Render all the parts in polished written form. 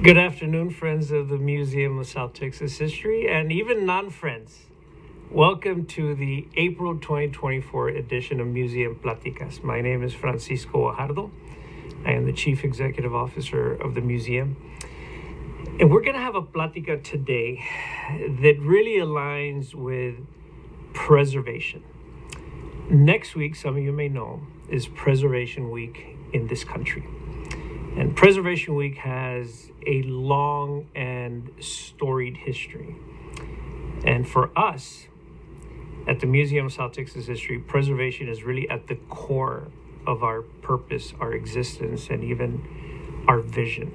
Good afternoon, friends of the Museum of South Texas History, and even non-friends. Welcome to the April 2024 edition of Museum Pláticas. My name is Francisco Guajardo. I am the Chief Executive Officer of the museum. And we're going to have a plática today that really aligns with preservation. Next week, some of you may know, is Preservation Week in this country. And Preservation Week has a long and storied history. And for us, at the Museum of South Texas History, preservation is really at the core of our purpose, our existence, and even our vision.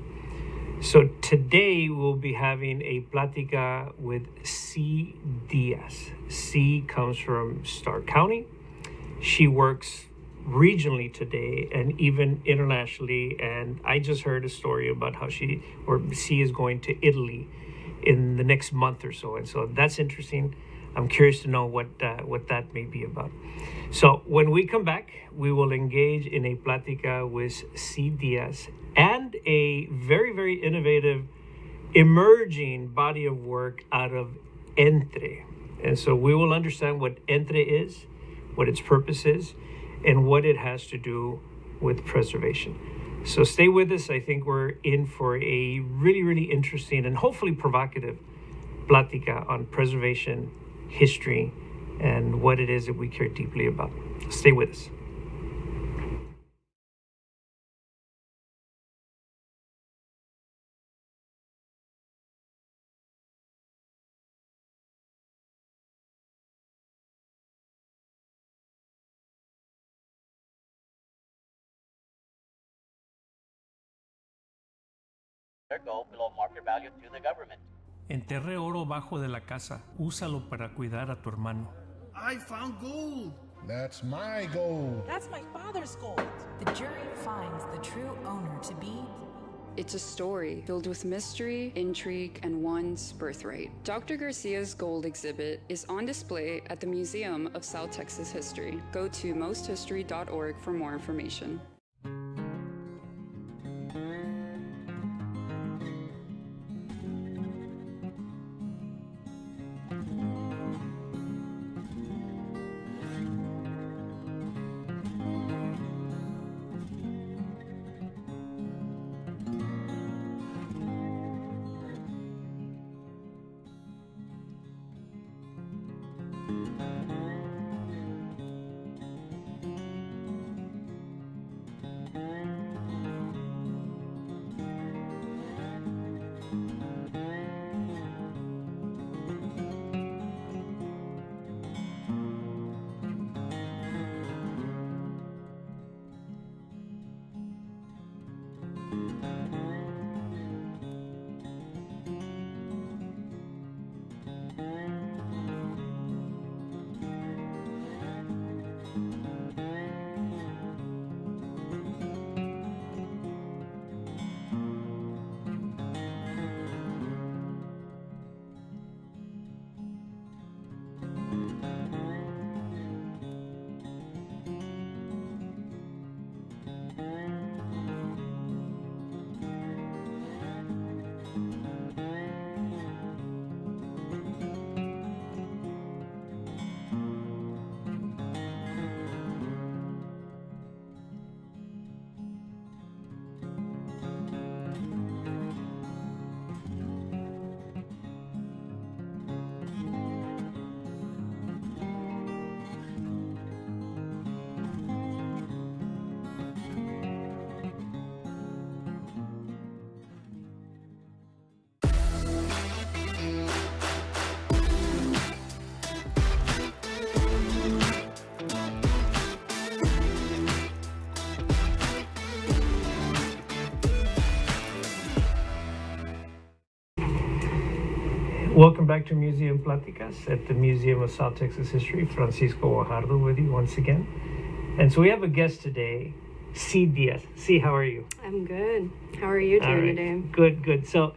So today we'll be having a plática with C. Díaz. C comes from Stark County. She works regionally today and even internationally, and I just heard a story about how she is going to Italy in the next month or so, and so that's interesting. I'm curious to know what that may be about. So when we come back, we will engage in a plática with C. Díaz and a very, very innovative emerging body of work out of Entre. And so we will understand what Entre is, what its purpose is, and what it has to do with preservation. So stay with us. I think we're in for a really, really interesting and hopefully provocative plática on preservation, history, and what it is that we care deeply about. Stay with us. Go below market value to the government. Enterré oro bajo de la casa. Úsalo para cuidar a tu hermano. I found gold. That's my gold. That's my father's gold. The jury finds the true owner to be... It's a story filled with mystery, intrigue, and one's birthright. Dr. Garcia's gold exhibit is on display at the Museum of South Texas History. Go to mosthistory.org for more information. Welcome back to Museum Pláticas at the Museum of South Texas History. Francisco Guajardo with you once again. And so we have a guest today, C. Díaz. C, how are you? I'm good. How are you doing today? Good. So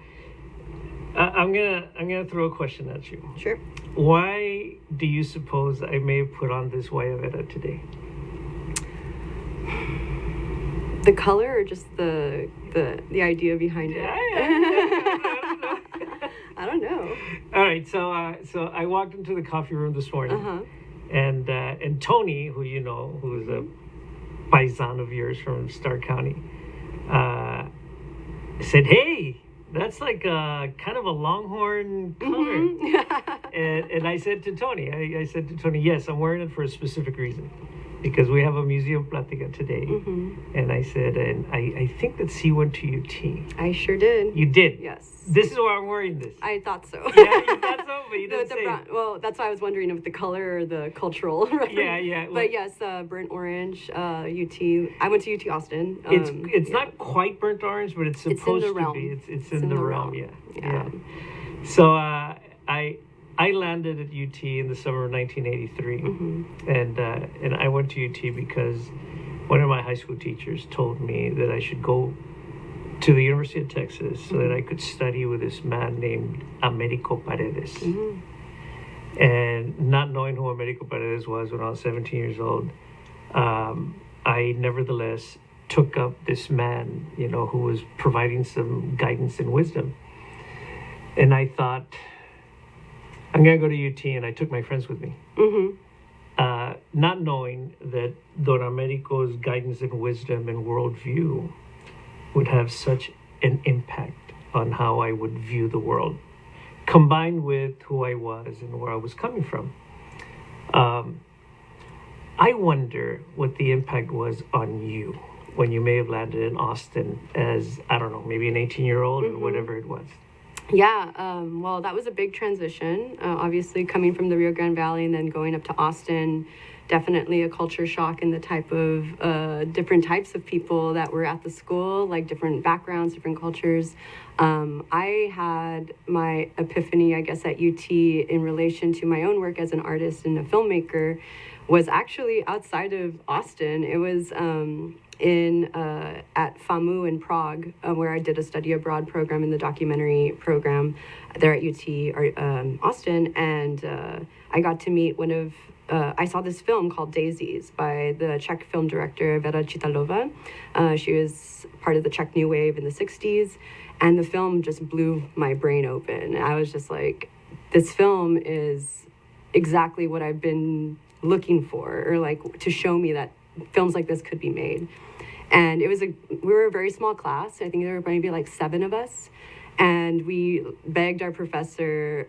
I'm gonna throw a question at you. Sure. Why do you suppose I may have put on this Guayabera today? The color or just the idea behind it? I don't know. All right, so I walked into the coffee room this morning, Uh-huh. and Tony, who you know, who's a paisan of yours from Starr County, said, "Hey, that's like a kind of a longhorn color." And I said to Tony, I said to Tony, yes, I'm wearing it for a specific reason. Because we have a museum plática today. And I said, and I think that C went to UT. I sure did. You did? Yes. This is why I'm wearing this. I thought so. Yeah, you thought so, but you didn't say it. Well, that's why I was wondering if the color or the cultural reference. Yeah. Well, But yes, burnt orange, UT. I went to UT Austin. It's not quite burnt orange, but it's supposed to realm. be. It's in the realm, Yeah. yeah. So I landed at UT in the summer of 1983, and I went to UT because one of my high school teachers told me that I should go to the University of Texas so that I could study with this man named Americo Paredes. And not knowing who Americo Paredes was when I was 17 years old, I nevertheless took up this man, who was providing some guidance and wisdom. And I thought, I'm going to go to UT, and I took my friends with me. Not knowing that Don Americo's guidance and wisdom and worldview would have such an impact on how I would view the world, combined with who I was and where I was coming from. I wonder what the impact was on you when you may have landed in Austin as, I don't know, maybe an 18-year-old or whatever it was. Yeah, well, that was a big transition. Obviously, coming from the Rio Grande Valley and then going up to Austin, definitely a culture shock in the type of different types of people that were at the school, like different backgrounds, different cultures. I had my epiphany, I guess, at UT in relation to my own work as an artist and a filmmaker was actually outside of Austin. It was at FAMU in Prague, where I did a study abroad program in the documentary program there at UT Austin, and I got to meet I saw this film called Daisies by the Czech film director Vera Chitalova. She was part of the Czech New Wave in the 60s, and the film just blew my brain open. I was just like, this film is exactly what I've been looking for, or like to show me that films like this could be made. And we were a very small class. I think there were maybe like 7 of us. And we begged our professor,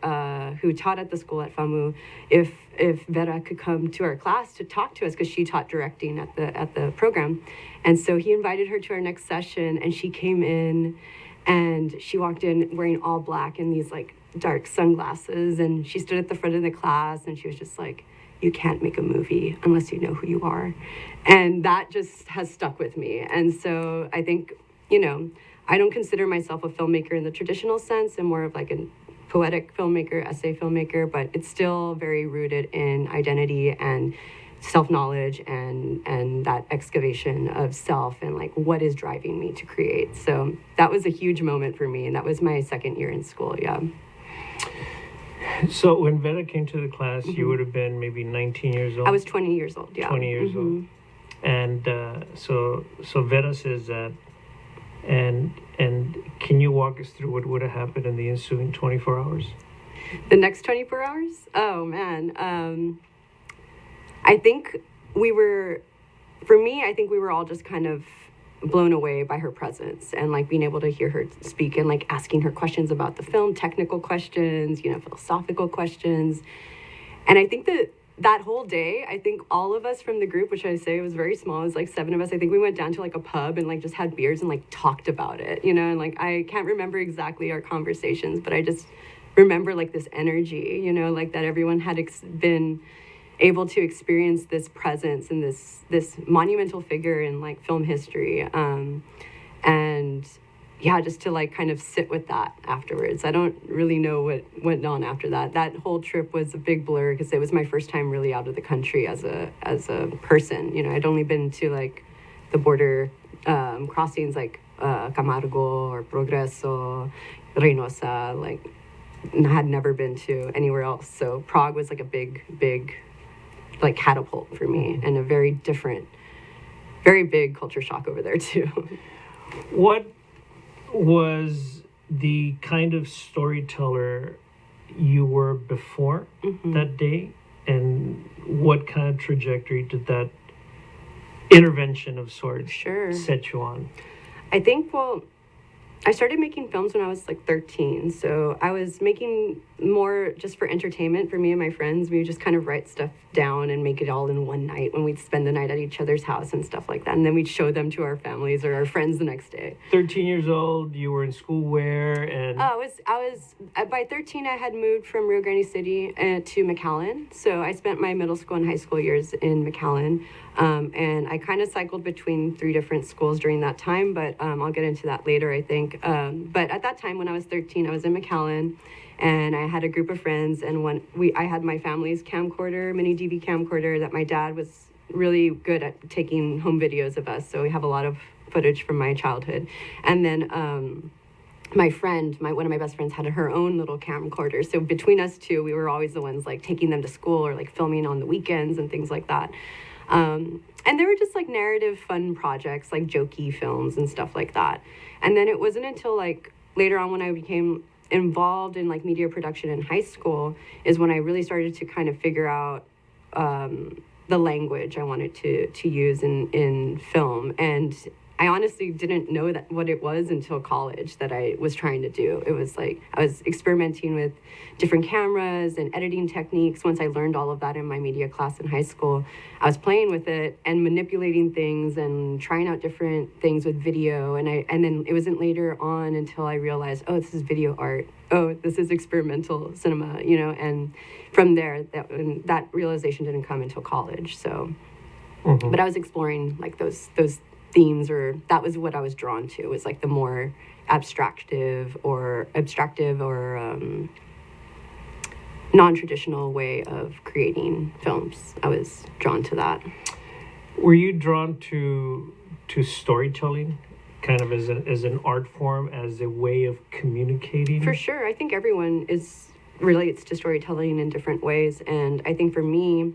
who taught at the school at FAMU, if Vera could come to our class to talk to us, because she taught directing at the program. And so he invited her to our next session, and she came in, and she walked in wearing all black and these like dark sunglasses, and she stood at the front of the class, and she was just like, "You can't make a movie unless you know who you are." And that just has stuck with me. And so I think, I don't consider myself a filmmaker in the traditional sense. I'm more of like a poetic filmmaker, essay filmmaker, but it's still very rooted in identity and self-knowledge and that excavation of self and like what is driving me to create. So that was a huge moment for me. And that was my second year in school. Yeah. So when Vera came to the class, you would have been maybe 19 years old? I was 20 years old, yeah. 20 years old. And so Vera says that, and can you walk us through what would have happened in the ensuing 24 hours? The next 24 hours? Oh, man. I think we were all just kind of blown away by her presence and like being able to hear her speak and like asking her questions about the film, technical questions, philosophical questions. And I think that whole day, I think all of us from the group, which I say was very small, it was like 7 of us, I think we went down to like a pub and like just had beers and like talked about it, and like I can't remember exactly our conversations, but I just remember like this energy, like that everyone had been able to experience this presence and this monumental figure in like film history, and yeah, just to like kind of sit with that afterwards. I don't really know what went on after that. That whole trip was a big blur because it was my first time really out of the country as a person. I'd only been to like the border crossings like Camargo or Progreso, Reynosa, like had never been to anywhere else. So Prague was like a big like catapult for me, and a very different very big culture shock over there too. What was the kind of storyteller you were before that day, and what kind of trajectory did that intervention of sorts set you on? I think, well, I started making films when I was like 13. So I was making more just for entertainment for me and my friends. We would just kind of write stuff down and make it all in one night when we'd spend the night at each other's house and stuff like that. And then we'd show them to our families or our friends the next day. 13 years old, you were in school where? And by 13, I had moved from Rio Grande City to McAllen. So I spent my middle school and high school years in McAllen. And I kind of cycled between 3 different schools during that time, but I'll get into that later, I think. But at that time, when I was 13, I was in McAllen, and I had a group of friends, and I had my family's camcorder, mini DV camcorder, that my dad was really good at taking home videos of us, so we have a lot of footage from my childhood. And then my friend, one of my best friends, had her own little camcorder, so between us two, we were always the ones like taking them to school or like filming on the weekends and things like that. And they were just like narrative fun projects, like jokey films and stuff like that. And then it wasn't until like later on when I became involved in like media production in high school is when I really started to kind of figure out the language I wanted to use in film. And I honestly didn't know what it was until college that I was trying to do. It was like I was experimenting with different cameras and editing techniques. Once I learned all of that in my media class in high school, I was playing with it and manipulating things and trying out different things with video. And then it wasn't later on until I realized, oh, this is video art. Oh, this is experimental cinema, and from there, that realization didn't come until college. So, but I was exploring like those themes, or that was what I was drawn to, was like the more abstractive or non-traditional way of creating films. I was drawn to that. Were you drawn to storytelling kind of as an art form, as a way of communicating? For sure. I think everyone relates to storytelling in different ways. And I think for me,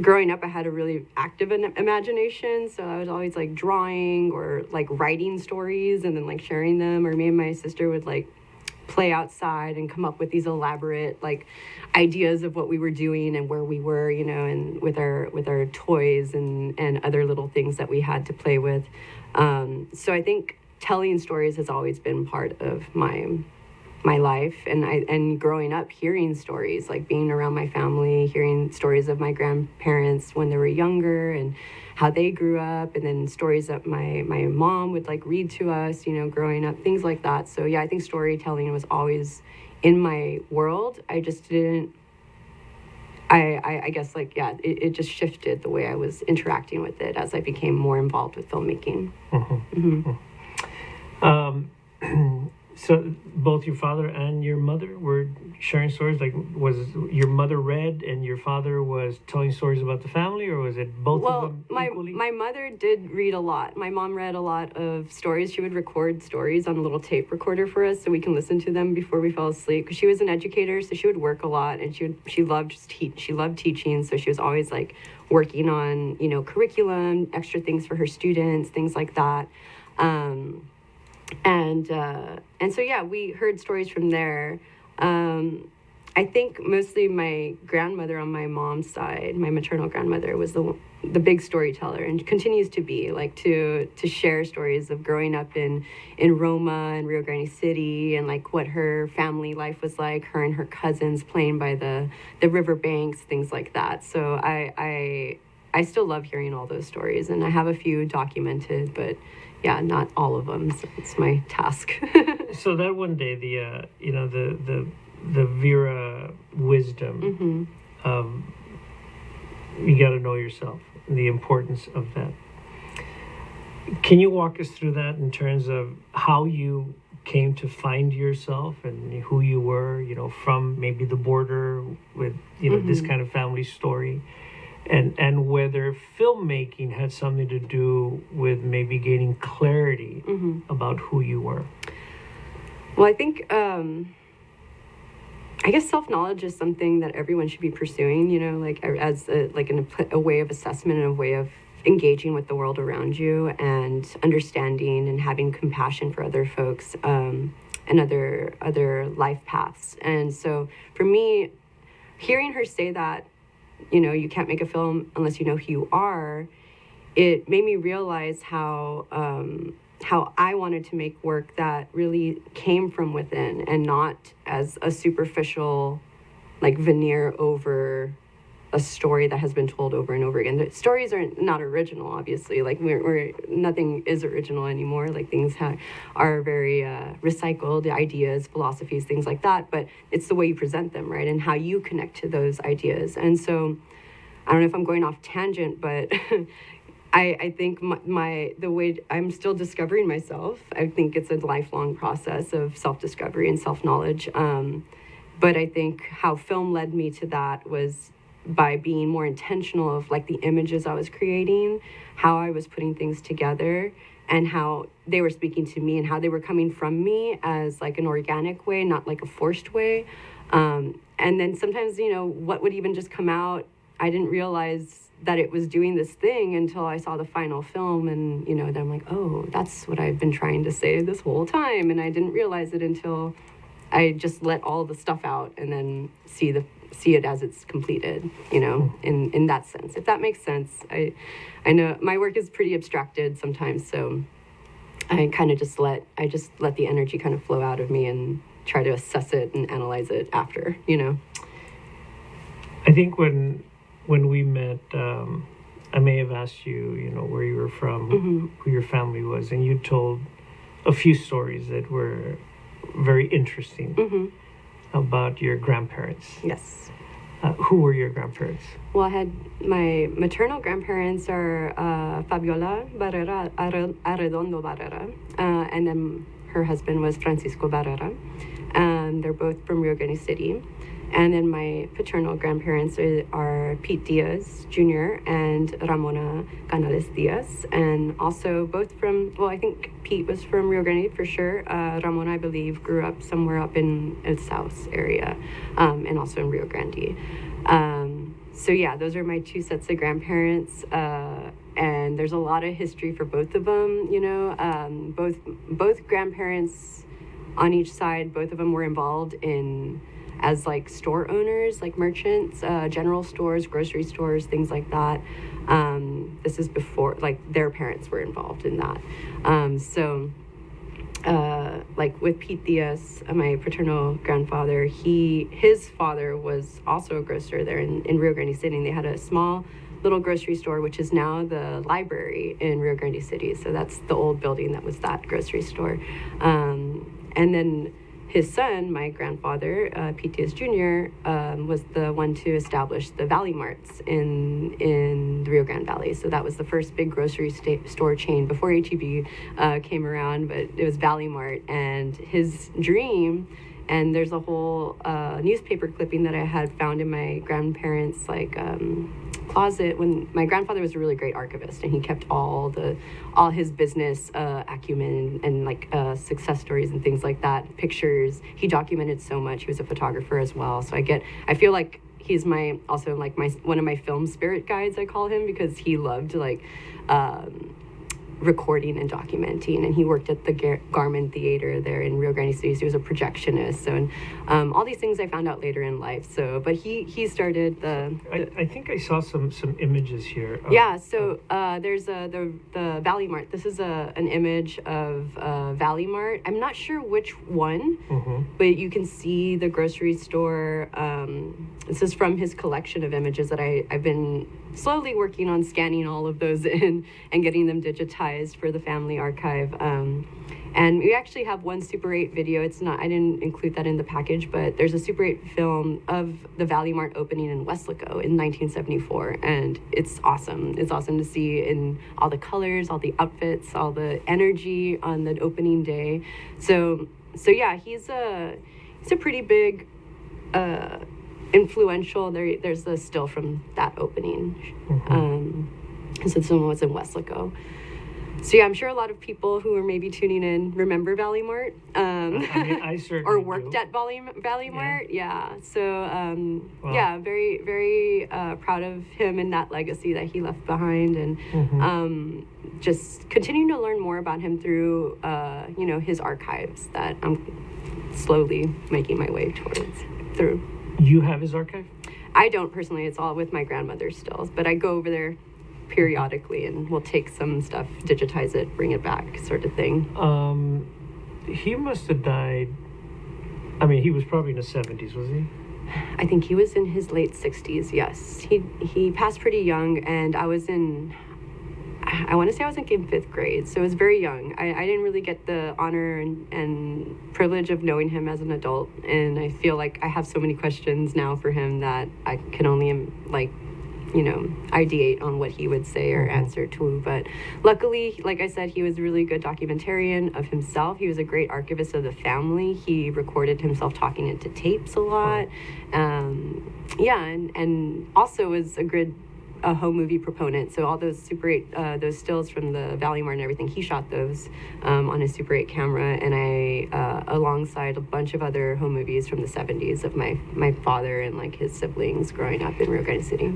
growing up, I had a really active imagination, so I was always like drawing or like writing stories and then like sharing them, or me and my sister would like play outside and come up with these elaborate like ideas of what we were doing and where we were, and with our toys and other little things that we had to play with. So I think telling stories has always been part of my life, and growing up hearing stories, like being around my family, hearing stories of my grandparents when they were younger and how they grew up, and then stories that my mom would like read to us, growing up, things like that. So yeah, I think storytelling was always in my world. I just didn't, I guess like, yeah, it just shifted the way I was interacting with it as I became more involved with filmmaking. So both your father and your mother were sharing stories? Like, was your mother read and your father was telling stories about the family, or was it both of them equally? My mother did read a lot. My mom read a lot of stories. She would record stories on a little tape recorder for us so we can listen to them before we fell asleep. Because she was an educator, so she would work a lot, and she loved teaching. So she was always like working on curriculum, extra things for her students, things like that. And so, yeah, we heard stories from there. I think mostly my grandmother on my mom's side, my maternal grandmother, was the big storyteller, and continues to be, like, to share stories of growing up in Roma and Rio Grande City, and like what her family life was like, her and her cousins playing by the river banks, things like that. So I still love hearing all those stories, and I have a few documented, but yeah, not all of them. So it's my task. So that one day, the Vera wisdom, you got to know yourself, and the importance of that. Can you walk us through that in terms of how you came to find yourself and who you were, from maybe the border with, this kind of family story? And whether filmmaking had something to do with maybe gaining clarity about who you were. Well, I think I guess self-knowledge is something that everyone should be pursuing, like as a way of assessment and a way of engaging with the world around you and understanding and having compassion for other folks and other life paths. And so for me, hearing her say that, you can't make a film unless you know who you are, it made me realize how I wanted to make work that really came from within and not as a superficial, like, veneer over a story that has been told over and over again. The stories are not original, obviously. Like, we're nothing is original anymore. Like, things are very recycled, ideas, philosophies, things like that. But it's the way you present them, right, and how you connect to those ideas. And so, I don't know if I'm going off tangent, but I think the way I'm still discovering myself. I think it's a lifelong process of self-discovery and self-knowledge. But I think how film led me to that was by being more intentional of, like, the images I was creating, how I was putting things together, and how they were speaking to me and how they were coming from me as, like, an organic way, not like a forced way. And then sometimes, what would even just come out, I didn't realize that it was doing this thing until I saw the final film, and then I'm like, oh, that's what I've been trying to say this whole time, and I didn't realize it until I just let all the stuff out and then see it as it's completed, in that sense, if that makes sense. I know my work is pretty abstracted sometimes, so I kind of just let the energy kind of flow out of me and try to assess it and analyze it after. I think when we met, I may have asked you, where you were from, who your family was, and you told a few stories that were very interesting about your grandparents. Yes. Who were your grandparents? Well, I had my maternal grandparents are Fabiola Barrera, Arredondo Barrera, and then her husband was Francisco Barrera. They're both from Rio Grande City. And then my paternal grandparents are Pete Díaz Jr. and Ramona Canales Díaz, and also both from, I think Pete was from Rio Grande for sure. Ramona, I believe, grew up somewhere up in El South area, and also in Rio Grande. So yeah, those are my two sets of grandparents, and there's a lot of history for both of them. Both grandparents on each side, both of them were involved as like store owners, like merchants, general stores, grocery stores, things like that. This is before, like, their parents were involved in that. Like with Pete Díaz, my paternal grandfather, his father was also a grocer there in Rio Grande City. And they had a small little grocery store, which is now the library in Rio Grande City. So that's the old building that was that grocery store. And then his son, my grandfather, Pete Díaz Jr., was the one to establish the Valley Marts in the Rio Grande Valley. So that was the first big grocery store chain before HEB came around, but it was Valley Mart. And his dream, and there's a whole newspaper clipping that I had found in my grandparents' closet when my grandfather was a really great archivist, and he kept all his business acumen and success stories and things like that, pictures. He documented so much. He was a photographer as well. So I feel like he's one of my film spirit guides, I call him, because he loved recording and documenting, and he worked at the Garmin Theater there in Rio Grande City. So he was a projectionist, and all these things I found out later in life. So, but he started I think I saw some images here. There's the Valley Mart. This is an image of Valley Mart. I'm not sure which one, but you can see the grocery store. This is from his collection of images that I've been slowly working on scanning all of those in and getting them digitized for the family archive. And we actually have one Super 8 video. I didn't include that in the package, but there's a Super 8 film of the Valley Mart opening in Weslaco in 1974. And it's awesome. It's awesome to see in all the colors, all the outfits, all the energy on the opening day. So yeah, he's a pretty big, influential. There's a still from that opening. So this one was in Weslaco. So yeah, I'm sure a lot of people who are maybe tuning in remember Valley Mart. I mean, I certainly or worked do. at Valley Mart. Yeah. So Wow. yeah, very very proud of him and that legacy that he left behind, and just continuing to learn more about him through his archives that I'm slowly making my way through. You have his archive? I don't personally. It's all with my grandmother still, but I go over there periodically and we'll take some stuff, digitize it, bring it back, sort of thing. He must have died. I mean, he was probably in his 70s, was he? I think he was in his late 60s. Yes, he passed pretty young, and I want to say I was in 5th grade, so it was very young. I didn't really get the honor and privilege of knowing him as an adult, and I feel like I have so many questions now for him that I can only ideate on what he would say or answer to. But luckily, like I said, he was a really good documentarian of himself. He was a great archivist of the family. He recorded himself talking into tapes a lot. And also was a good home movie proponent. So all those Super 8, those stills from the Valley Mart and everything, he shot those on his Super 8 camera, and I, alongside a bunch of other home movies from the 70s of my father and like his siblings growing up in Rio Grande City.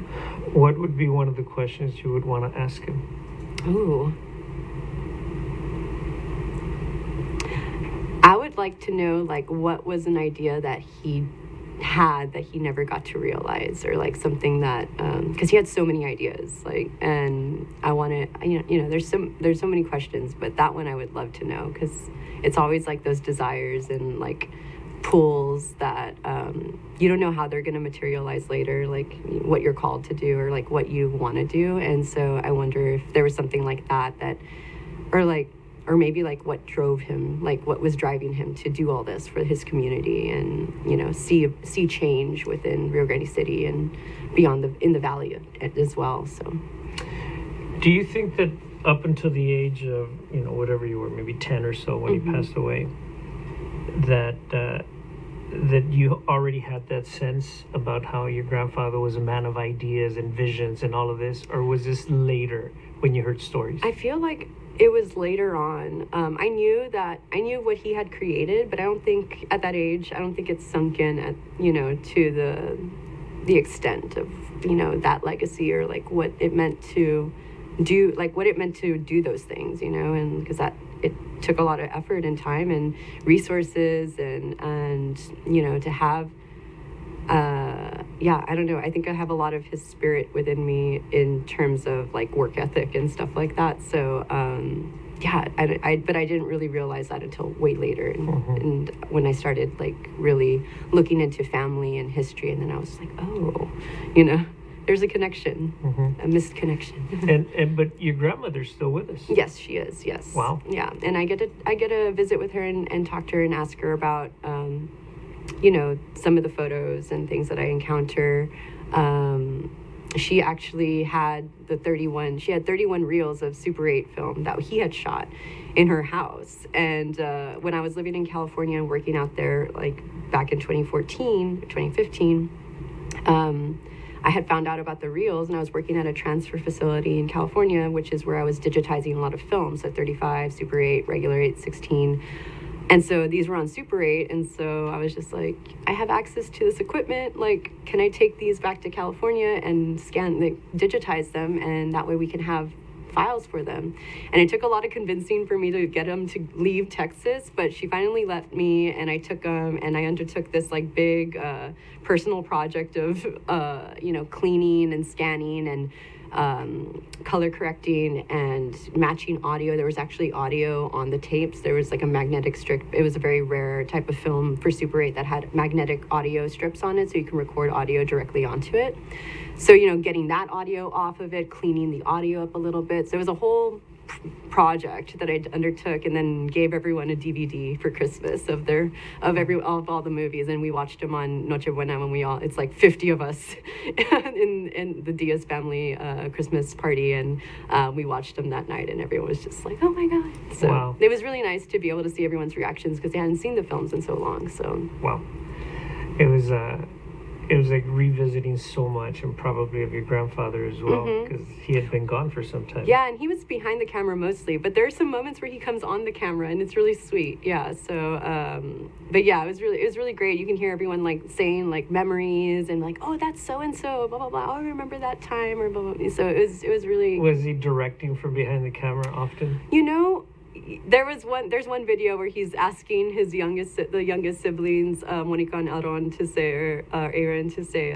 What would be one of the questions you would want to ask him? Ooh. I would like to know, like, what was an idea that he had that he never got to realize, or like something that because he had so many ideas, like, and I want to there's so many questions, but that one I would love to know, because it's always like those desires and like pulls that you don't know how they're going to materialize later, like what you're called to do or like what you want to do. And so I wonder if there was something like that or maybe like what drove him, like what was driving him to do all this for his community, and see change within Rio Grande City and beyond in the valley as well. So do you think that up until the age of whatever you were, maybe 10 or so when he passed away, that you already had that sense about how your grandfather was a man of ideas and visions and all of this, or was this later when you heard stories? I feel like it was later on. I knew what he had created, but I don't think at that age, it's sunk in at, to the extent of, that legacy, or like what it meant to do, those things, and because it took a lot of effort and time and resources and to have, I don't know. I think I have a lot of his spirit within me in terms of like work ethic and stuff like that. So, but I didn't really realize that until way later. And when I started like really looking into family and history, and then I was like, oh, there's a connection, a missed connection. But your grandmother's still with us. Yes, she is. Yes. Wow. Yeah. And I get to visit with her and talk to her and ask her about, some of the photos and things that I encounter. She actually had 31 reels of Super 8 film that he had shot in her house. And when I was living in California and working out there, like back in 2015, I had found out about the reels, and I was working at a transfer facility in California, which is where I was digitizing a lot of films, so 35, Super 8, regular 8, 16. And so these were on Super 8, and so I was just like, I have access to this equipment, like, can I take these back to California and digitize them, and that way we can have files for them. And it took a lot of convincing for me to get them to leave Texas, but she finally let me, and I took them, and I undertook this like big personal project of cleaning and scanning and color correcting and matching audio. There was actually audio on the tapes. There was like a magnetic strip. It was a very rare type of film for Super 8 that had magnetic audio strips on it, so you can record audio directly onto it. So, getting that audio off of it, cleaning the audio up a little bit. So it was a whole project that I undertook, and then gave everyone a DVD for Christmas of all the movies, and we watched them on Noche Buena when it's like 50 of us in the Díaz family Christmas party, and we watched them that night, and everyone was just like, oh my god. So wow. It was really nice to be able to see everyone's reactions, because they hadn't seen the films in so long. So wow, it was it was like revisiting so much, and probably of your grandfather as well, because he had been gone for some time. Yeah, and he was behind the camera mostly, but there are some moments where he comes on the camera, and it's really sweet. Yeah, so, but yeah, it was really great. You can hear everyone like saying like memories and like, oh, that's so and so, blah blah blah. Oh, I remember that time, or blah blah blah. So it was really. Was he directing from behind the camera often? You know, there's one video where he's asking the youngest siblings, Monica and Aaron, to say, or Aaron to say,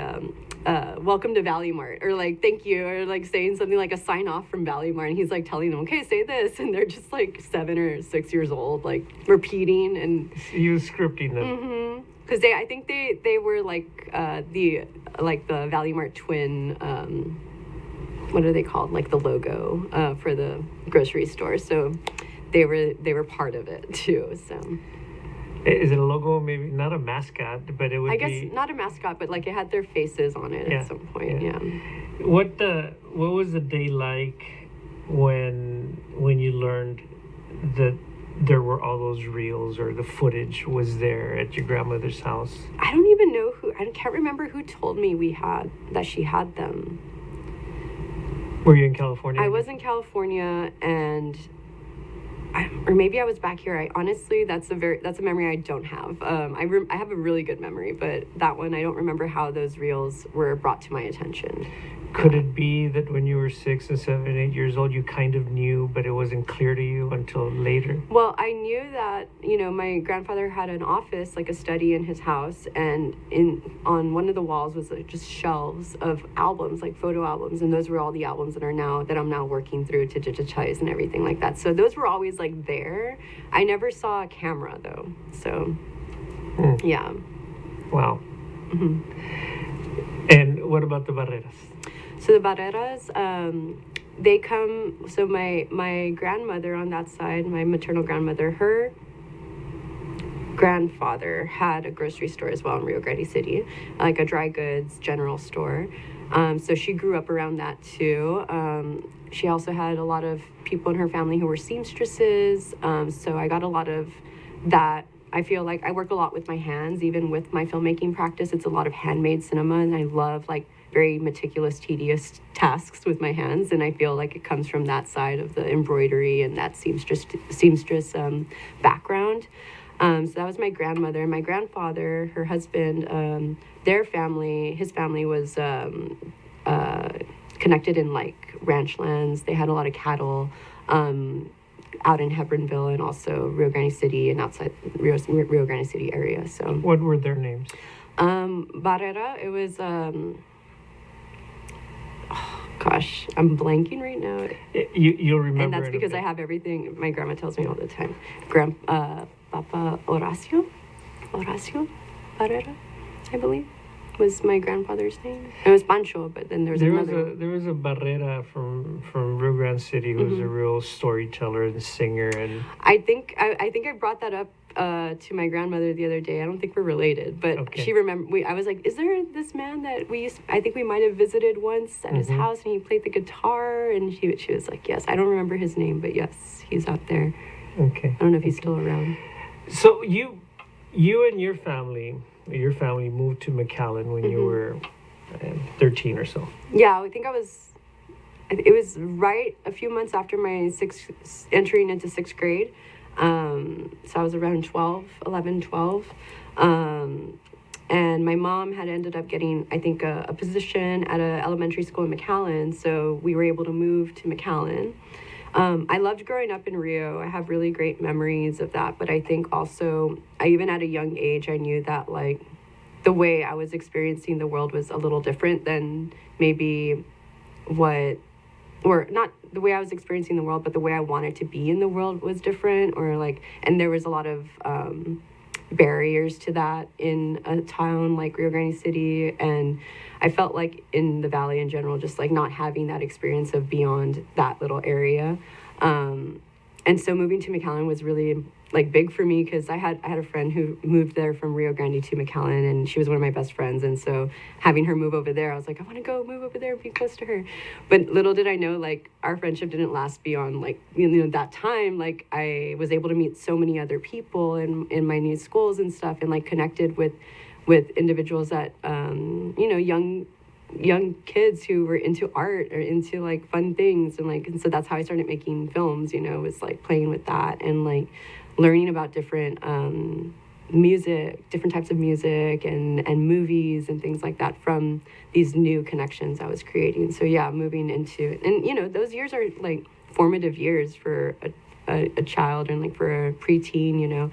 welcome to Valley Mart, or like thank you, or like saying something like a sign off from Valley Mart, and he's like telling them, okay, say this, and they're just like 7 or 6 years old, like repeating, and he was scripting them. Because I think they were like the Valley Mart twin. What are they called? Like the logo for the grocery store. So they were part of it too. So is it a logo? Maybe not a mascot, but it would. I guess not a mascot, but like it had their faces on it at some point. Yeah. What was the day like when you learned that there were all those reels, or the footage was there at your grandmother's house? I don't even know who. I can't remember who told me that she had them. Were you in California? I was in California, and or maybe I was back here. I honestly, that's a memory I don't have. I have a really good memory, but that one I don't remember how those reels were brought to my attention. Could it be that when you were 6 and 7, 8 years old, you kind of knew, but it wasn't clear to you until later? Well, I knew that, my grandfather had an office, like a study in his house, and on one of the walls was like just shelves of albums, like photo albums, and those were all the albums that I'm now working through to digitize and everything like that. So those were always like there. I never saw a camera though. So, yeah. Wow. And what about the Barreras? So the Barreras, they come, so my grandmother on that side, my maternal grandmother, her grandfather had a grocery store as well in Rio Grande City, like a dry goods general store. So she grew up around that too. She also had a lot of people in her family who were seamstresses. So I got a lot of that. I feel like I work a lot with my hands, even with my filmmaking practice. It's a lot of handmade cinema, and I love like very meticulous, tedious tasks with my hands, and I feel like it comes from that side of the embroidery and that seamstress background. So that was my grandmother. My grandfather, her husband, his family was connected in like ranch lands. They had a lot of cattle out in Hebronville and also Rio Grande City and outside Rio Grande City area. So what were their names? Barrera, it was gosh, I'm blanking right now. You'll remember. And that's because I have everything. My grandma tells me all the time. Papa Horacio Barrera, I believe, was my grandfather's name. It was Pancho, but then there was another. There was a Barrera from Rio Grande City who was a real storyteller and singer, and I think I brought that up to my grandmother the other day. I don't think we're related, but she remembered. I was like, "Is there this man that I think we might have visited once at his house, and he played the guitar?" And she was like, "Yes." I don't remember his name, but yes, he's out there. Okay. I don't know if he's still around. So you and your family moved to McAllen when you were 13 or so. Yeah, I think it was right a few months after my entering into 6th grade. So I was around 11, 12. And my mom had ended up getting, I think, a position at an elementary school in McAllen. So we were able to move to McAllen. I loved growing up in Rio. I have really great memories of that. But I think also, even at a young age, I knew that like the way I was experiencing the world was a little different than maybe or not the way I was experiencing the world, but the way I wanted to be in the world was different, and there was a lot of barriers to that in a town like Rio Grande City, and I felt like in the Valley in general, just like not having that experience of beyond that little area. And so moving to McAllen was really like big for me because I had a friend who moved there from Rio Grande to McAllen, and she was one of my best friends. And so having her move over there, I was like, I want to go move over there and be close to her. But little did I know, like our friendship didn't last beyond like that time. Like I was able to meet so many other people in my new schools and stuff, and like connected with with individuals that, young kids who were into art or into like fun things, and so that's how I started making films, was like playing with that and like learning about different different types of music and movies and things like that from these new connections I was creating. So yeah, moving into, and those years are like formative years for a child and like for a preteen,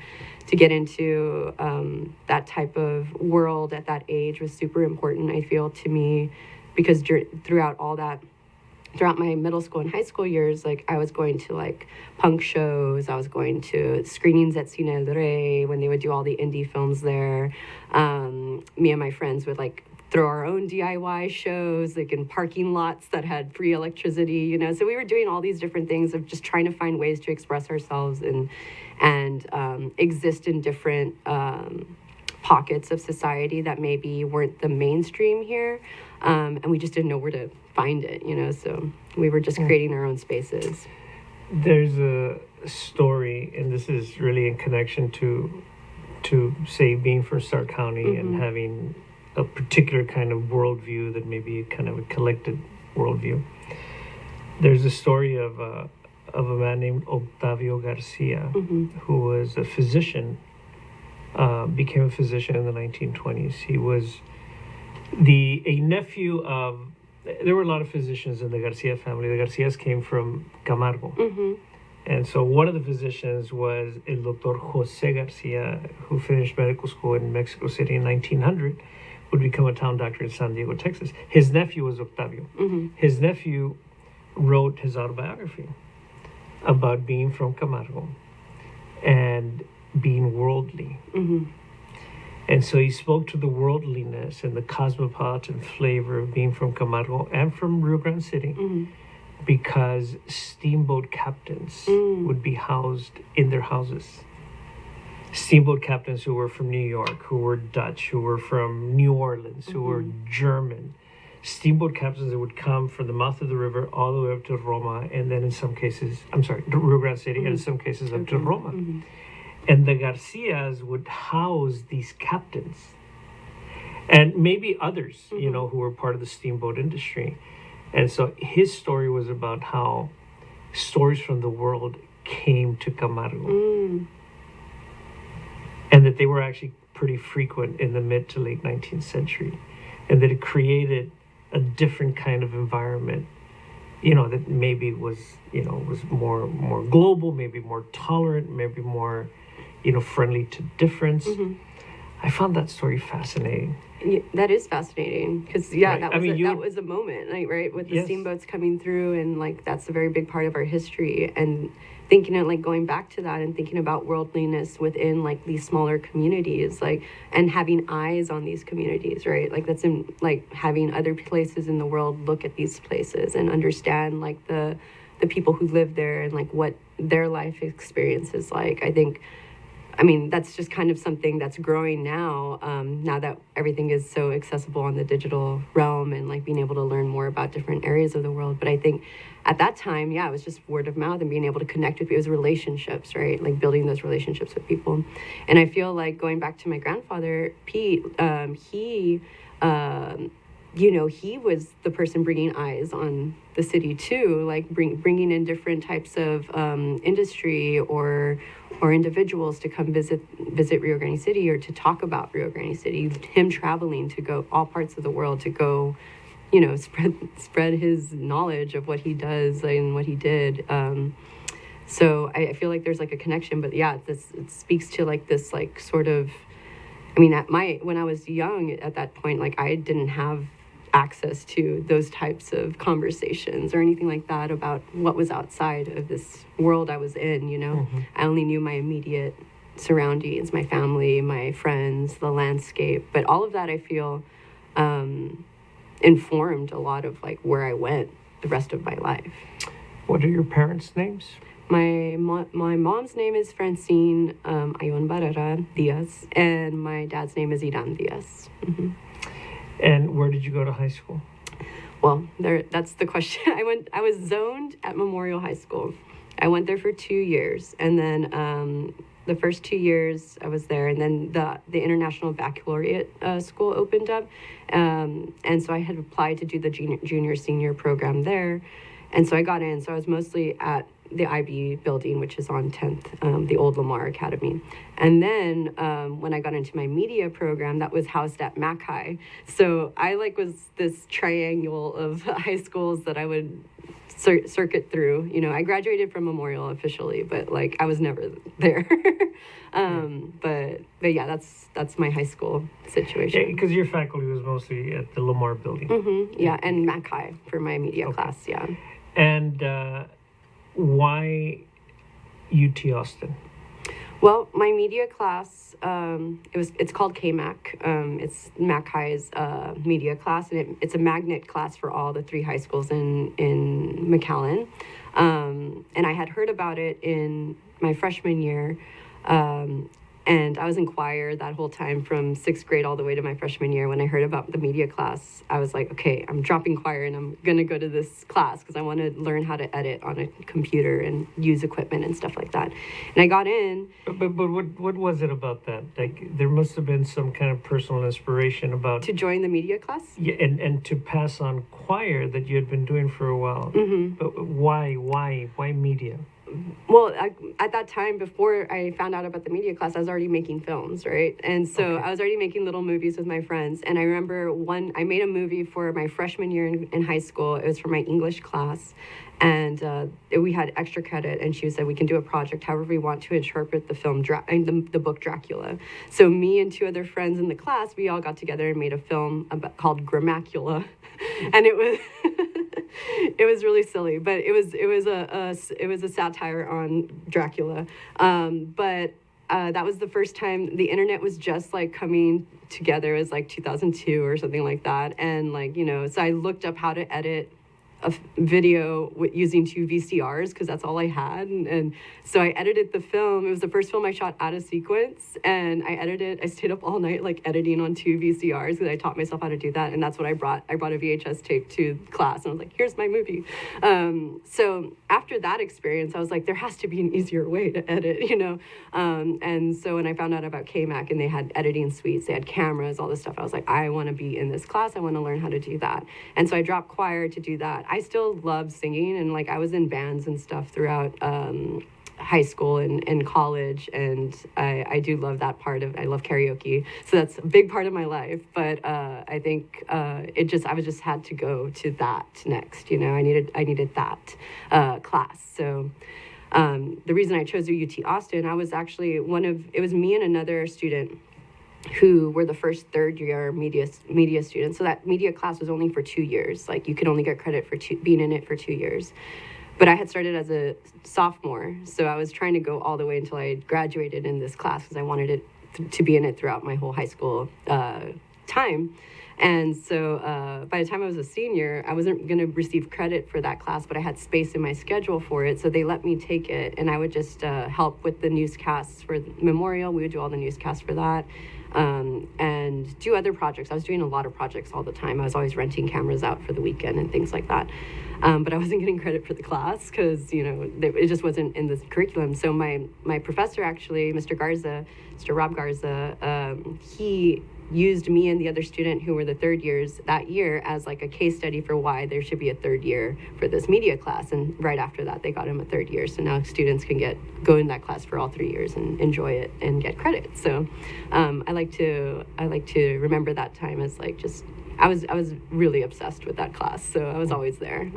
to get into that type of world at that age was super important, I feel, to me, because throughout my middle school and high school years, like I was going to like punk shows, I was going to screenings at Cine El Rey when they would do all the indie films there. Me and my friends would like throw our own DIY shows, like in parking lots that had free electricity, So we were doing all these different things of just trying to find ways to express ourselves and exist in different pockets of society that maybe weren't the mainstream here. And we just didn't know where to find it, So we were just creating our own spaces. There's a story, and this is really in connection to say being from Stark County and having a particular kind of worldview that may be kind of a collected worldview. There's a story of a man named Octavio Garcia, who was a physician, became a physician in the 1920s. He was a nephew of, there were a lot of physicians in the Garcia family. The Garcias came from Camargo. And so one of the physicians was el Dr. Jose Garcia, who finished medical school in Mexico City in 1900, would become a town doctor in San Diego, Texas. His nephew was Octavio. His nephew wrote his autobiography about being from Camargo and being worldly. And so he spoke to the worldliness and the cosmopolitan flavor of being from Camargo and from Rio Grande City, because steamboat captains would be housed in their houses. Steamboat captains who were from New York, who were Dutch, who were from New Orleans, who were German. Steamboat captains that would come from the mouth of the river all the way up to Roma, and then in some cases, Rio Grande City, and in some cases up to Roma. And the Garcias would house these captains. And maybe others, who were part of the steamboat industry. And so his story was about how stories from the world came to Camargo. And that they were actually pretty frequent in the mid to late 19th century. And that it created a different kind of environment, that maybe was more global, maybe more tolerant, maybe more, friendly to difference. I found that story fascinating. Yeah, that is fascinating because right. that was a moment, like, right, with the steamboats coming through, and like that's a very big part of our history. And thinking of like going back to that and thinking about worldliness within like these smaller communities, like, and having eyes on these communities, right? Like that's in like having other places in the world look at these places and understand like the people who live there and like what their life experience is like. I mean, that's just kind of something that's growing now, now that everything is so accessible on the digital realm and like being able to learn more about different areas of the world. But I think at that time, it was just word of mouth and being able to connect with people. It was relationships, right? Like building those relationships with people. And I feel like going back to my grandfather, Pete, he was the person bringing eyes on the city too, like bringing in different types of industry or individuals to come visit Rio Grande City or to talk about Rio Grande City. Him traveling to go all parts of the world to go, spread his knowledge of what he does and what he did. So I feel like there's like a connection, but it speaks to like this like sort of. I mean, when I was young at that point, like I didn't have access to those types of conversations or anything like that about what was outside of this world I was in, I only knew my immediate surroundings, my family, my friends, the landscape. But all of that, I feel, informed a lot of like where I went the rest of my life. What are your parents' names? My mom's name is Francine Ayon Barrera Díaz, and my dad's name is Iran Díaz. And where did you go to high school? Well, that's the question. I was zoned at Memorial High School. I went there for 2 years, and then the first 2 years I was there, and then the International Baccalaureate school opened up, and so I had applied to do the junior senior program there, and so I got in. So I was mostly at the IB building, which is on 10th, the old Lamar Academy. And then when I got into my media program, that was housed at Mac High. So I was this triangle of high schools that I would circuit through. I graduated from Memorial officially, but I was never there. But yeah, that's my high school situation. Because your faculty was mostly at the Lamar building. Yeah, and Mac High for my media class. Yeah. And why UT Austin? Well, my media class, it's called KMAC. It's Mac High's media class, and it's a magnet class for all the 3 high schools in McAllen. And I had heard about it in my freshman year, and I was in choir that whole time from 6th grade all the way to my freshman year. When I heard about the media class, I was like, okay, I'm dropping choir and I'm going to go to this class because I want to learn how to edit on a computer and use equipment and stuff like that. And I got in. But what was it about that? There must have been some kind of personal inspiration about... To join the media class? Yeah, and to pass on choir that you had been doing for a while. But why media? Well, at that time, before I found out about the media class, I was already making films, right? And so I was already making little movies with my friends. And I remember I made a movie for my freshman year in high school. It was for my English class. And we had extra credit, and she said we can do a project however we want to interpret the film, the book Dracula. So me and 2 other friends in the class, we all got together and made a film called Grammacula, and it was it was really silly, but it was a satire on Dracula. But that was the first time the internet was just coming together. It was 2002 or something like that, and so I looked up how to edit a video using 2 VCRs because that's all I had, and so I edited the film. It was the first film I shot out of sequence, and I stayed up all night editing on 2 VCRs because I taught myself how to do that, and that's what I brought a VHS tape to class, and I was like, here's my movie. So after that experience, I was like, there has to be an easier way to edit, and so when I found out about KMAC and they had editing suites, they had cameras, all this stuff, I was like, I want to be in this class. I want to learn how to do that. And so I dropped choir to do that. I still love singing, and I was in bands and stuff throughout high school and college, and I do love that part of. I love karaoke, so that's a big part of my life. But I think I just had to go to that next. I needed that class. So the reason I chose UT Austin, I was actually it was me and another student who were the first third-year media students. So that media class was only for 2 years. You could only get credit for being in it for 2 years. But I had started as a sophomore, so I was trying to go all the way until I graduated in this class because I wanted it to be in it throughout my whole high school time. And so by the time I was a senior, I wasn't going to receive credit for that class, but I had space in my schedule for it, so they let me take it, and I would just help with the newscasts for Memorial. We would do all the newscasts for that. And do other projects. I was doing a lot of projects all the time. I was always renting cameras out for the weekend and things like that. But I wasn't getting credit for the class because, it just wasn't in the curriculum. So my professor, actually, Mr. Rob Garza, he used me and the other student who were the third years that year as a case study for why there should be a third year for this media class. And right after that, they got him a third year. So now students can go in that class for all 3 years and enjoy it and get credit. So I like to remember that time as I was really obsessed with that class. So I was always there.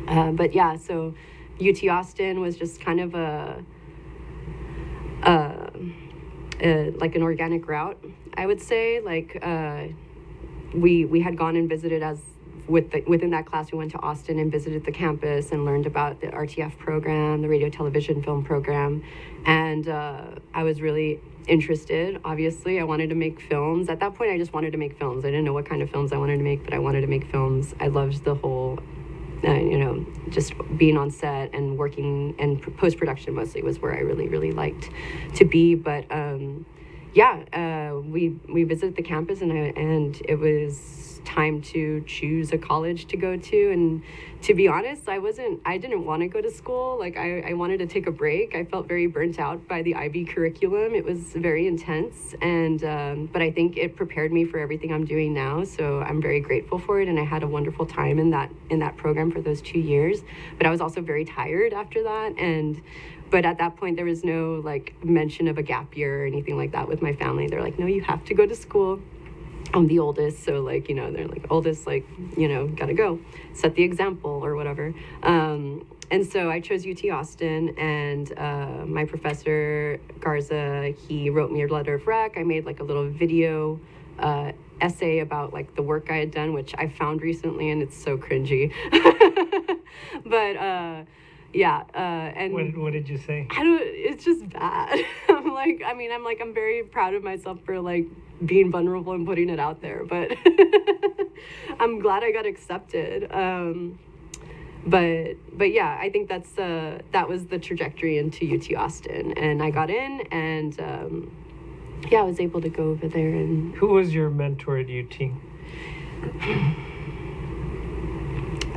But yeah, so UT Austin was just kind of an organic route, I would say. We had gone and visited within that class. We went to Austin and visited the campus and learned about the RTF program, the radio, television, film program, and I was really interested. Obviously, I wanted to make films. At that point, I just wanted to make films. I didn't know what kind of films I wanted to make, but I wanted to make films. I loved the whole just being on set and working, and post-production mostly was where I really, really liked to be. But we visited the campus, and it was time to choose a college to go to. And to be honest, I didn't want to go to school. Like I wanted to take a break. I felt very burnt out by the IB curriculum. It was very intense, and but I think it prepared me for everything I'm doing now. So I'm very grateful for it, and I had a wonderful time in that program for those 2 years. But I was also very tired after that, but at that point there was no like mention of a gap year or anything like that with my family. They're like, no, you have to go to school. I'm the oldest, so like, you know, they're like, oldest, like, you know, gotta go set the example or whatever. And so I chose UT Austin, and my professor Garza, he wrote me a letter of rec. I made like a little video essay about like the work I had done, which I found recently, and it's so cringy. But yeah, and what did you say? it's just bad. I'm very proud of myself for like being vulnerable and putting it out there, but I'm glad I got accepted. But yeah, I think that was the trajectory into UT Austin, and I got in, and yeah, I was able to go over there. And Who was your mentor at UT?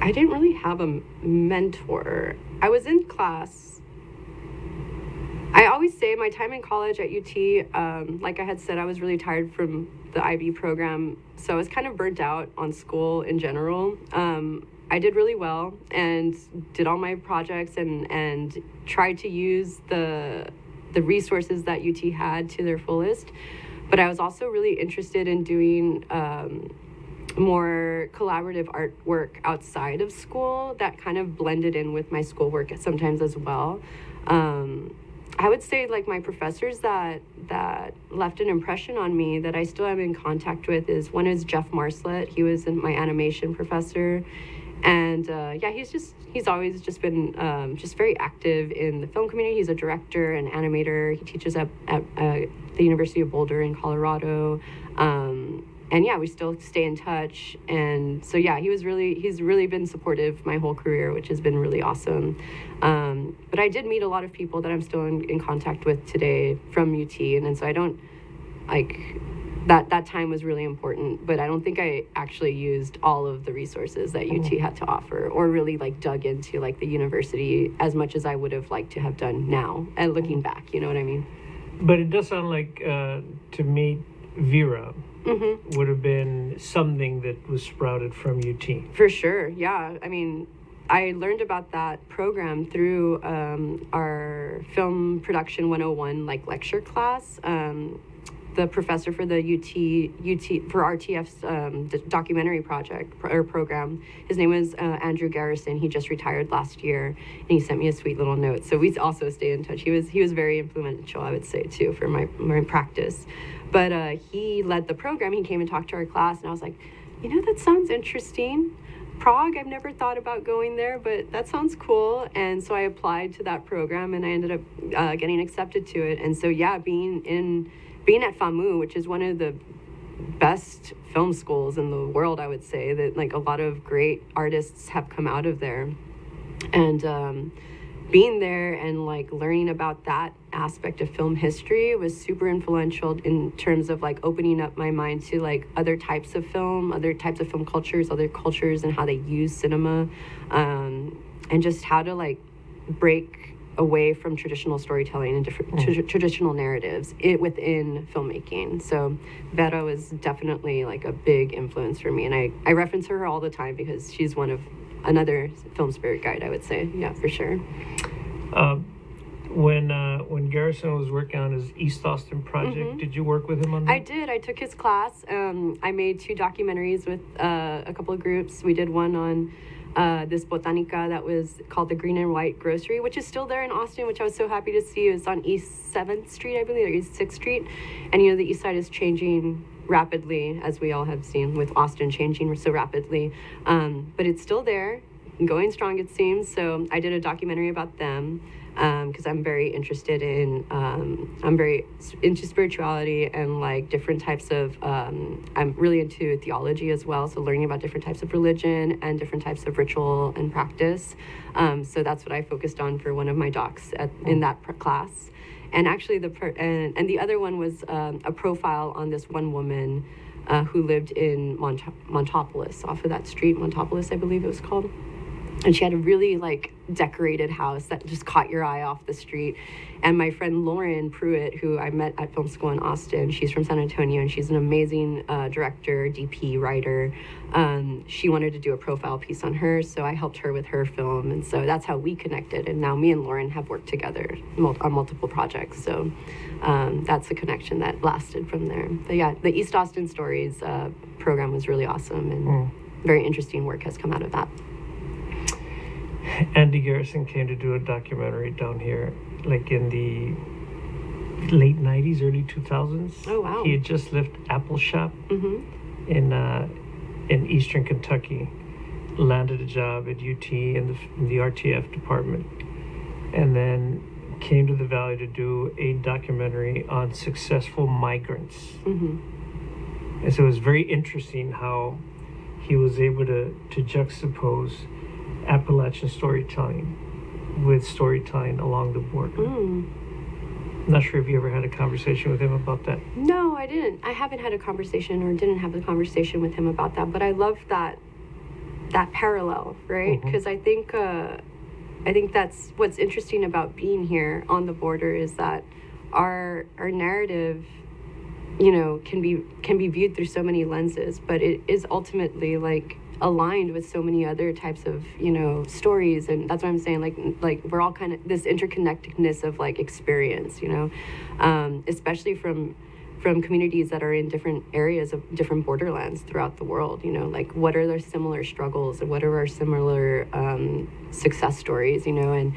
I didn't really have a mentor. I was in class. I always say my time in college at UT, like I had said, I was really tired from the IB program, so I was kind of burnt out on school in general. I did really well and did all my projects and tried to use the resources that UT had to their fullest. But I was also really interested in doing more collaborative artwork outside of school that kind of blended in with my schoolwork sometimes as well. I would say like my professors that left an impression on me that I still am in contact with one is Jeff Marslet. He was my animation professor. And yeah, he's always just been just very active in the film community. He's a director and animator. He teaches at the University of Boulder in Colorado. And yeah, we still stay in touch. And so yeah, he's really been supportive my whole career, which has been really awesome. But I did meet a lot of people that I'm still in contact with today from UT. And so I don't like that time was really important, but I don't think I actually used all of the resources that UT had to offer, or really like dug into like the university as much as I would have liked to have done now and looking back, you know what I mean? But it does sound like to meet Vera would have been something that was sprouted from UT. For sure, yeah. I mean, I learned about that program through our Film Production 101 like lecture class. The professor for the UT for RTF's documentary project or program, his name was Andrew Garrison. He just retired last year, and he sent me a sweet little note. So we also stay in touch. He was very influential, I would say, too, for my practice. But he led the program. He came and talked to our class, and I was like, you know, that sounds interesting. Prague, I've never thought about going there, but that sounds cool. And so I applied to that program, and I ended up getting accepted to it. And so yeah, being at FAMU, which is one of the best film schools in the world, I would say, that like a lot of great artists have come out of there. And being there and like learning about that aspect of film history was super influential in terms of like opening up my mind to like other types of film cultures, other cultures, and how they use cinema, and just how to like break away from traditional storytelling and different traditional narratives within filmmaking. So Vera was definitely like a big influence for me, and I reference her all the time because she's another film spirit guide, I would say. Yeah, for sure. When Garrison was working on his East Austin project, did you work with him on that? I did. I took his class. I made 2 documentaries with a couple of groups. We did one on this botanica that was called the Green and White Grocery, which is still there in Austin, which I was so happy to see. It was on East 7th Street, I believe, or East 6th Street. And, you know, the East Side is changing rapidly, as we all have seen, with Austin changing so rapidly. But it's still there, going strong, it seems. So I did a documentary about them. Because I'm very interested in, I'm very into spirituality and like different types of, I'm really into theology as well. So learning about different types of religion and different types of ritual and practice. So that's what I focused on for one of my docs in that class. And actually and the other one was a profile on this one woman who lived in Montopolis, off of that street, Montopolis, I believe it was called. And she had a really like decorated house that just caught your eye off the street. And my friend Lauren Pruitt, who I met at film school in Austin, she's from San Antonio, and she's an amazing director, DP, writer. She wanted to do a profile piece on her, so I helped her with her film. And so that's how we connected. And now me and Lauren have worked together on multiple projects. So that's a connection that lasted from there. But yeah, the East Austin Stories program was really awesome, and very interesting work has come out of that. Andy Garrison came to do a documentary down here, like in the late 90s, early 2000s. Oh, wow. He had just left Apple Shop in Eastern Kentucky, landed a job at UT in the RTF department, and then came to the Valley to do a documentary on successful migrants. And so it was very interesting how he was able to juxtapose Appalachian storytelling with storytelling along the border. Not sure if you ever had a conversation with him about that. No, I didn't. I haven't had a conversation, or didn't have a conversation with him about that. But I love that parallel, right? Because I think that's what's interesting about being here on the border, is that our narrative, you know, can be viewed through so many lenses, but it is ultimately like aligned with so many other types of, you know, stories. And that's what I'm saying, like we're all kind of this interconnectedness of like experience, you know, especially from communities that are in different areas of different borderlands throughout the world. You know, like what are their similar struggles, and what are our similar success stories, you know. And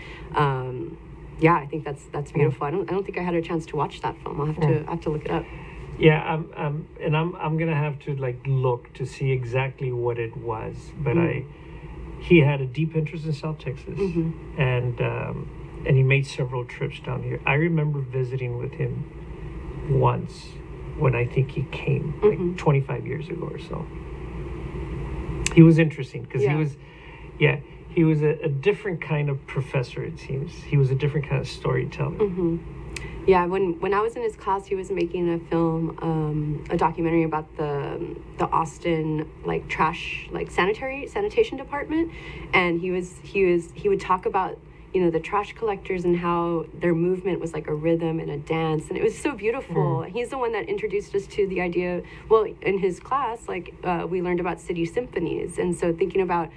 yeah, I think that's beautiful. I don't think I had a chance to watch that film. I'll have to look it up. Yeah, I'm gonna have to like look to see exactly what it was, but he had a deep interest in South Texas, and he made several trips down here. I remember visiting with him once when I think he came, like 25 years ago or so. He was interesting because he was a different kind of professor. It seems he was a different kind of storyteller. Yeah, when I was in his class, he was making a film, a documentary about the Austin like trash, like sanitation department, and he would talk about, you know, the trash collectors and how their movement was like a rhythm and a dance, and it was so beautiful. He's the one that introduced us to the idea. Well, in his class, like we learned about city symphonies, and so thinking about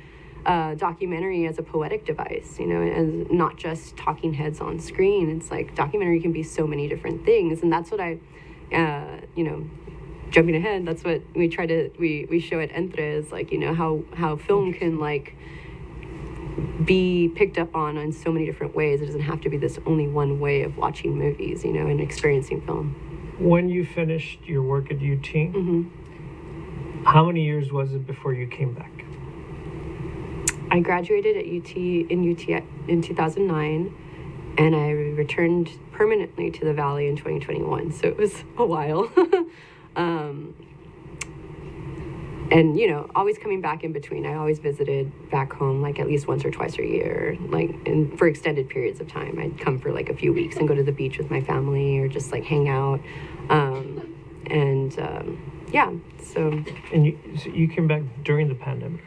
documentary as a poetic device, you know, and not just talking heads on screen. It's like documentary can be so many different things, and that's what I, you know, jumping ahead. That's what we try to we show at Entre, is like, you know, how film can like be picked up on in so many different ways. It doesn't have to be this only one way of watching movies, you know, and experiencing film. When you finished your work at UT, how many years was it before you came back? I graduated at UT in 2009, and I returned permanently to the Valley in 2021. So it was a while. And, you know, always coming back in between. I always visited back home, like at least once or twice a year, like, and for extended periods of time. I'd come for like a few weeks and go to the beach with my family, or just like hang out. Yeah, so. And you came back during the pandemic?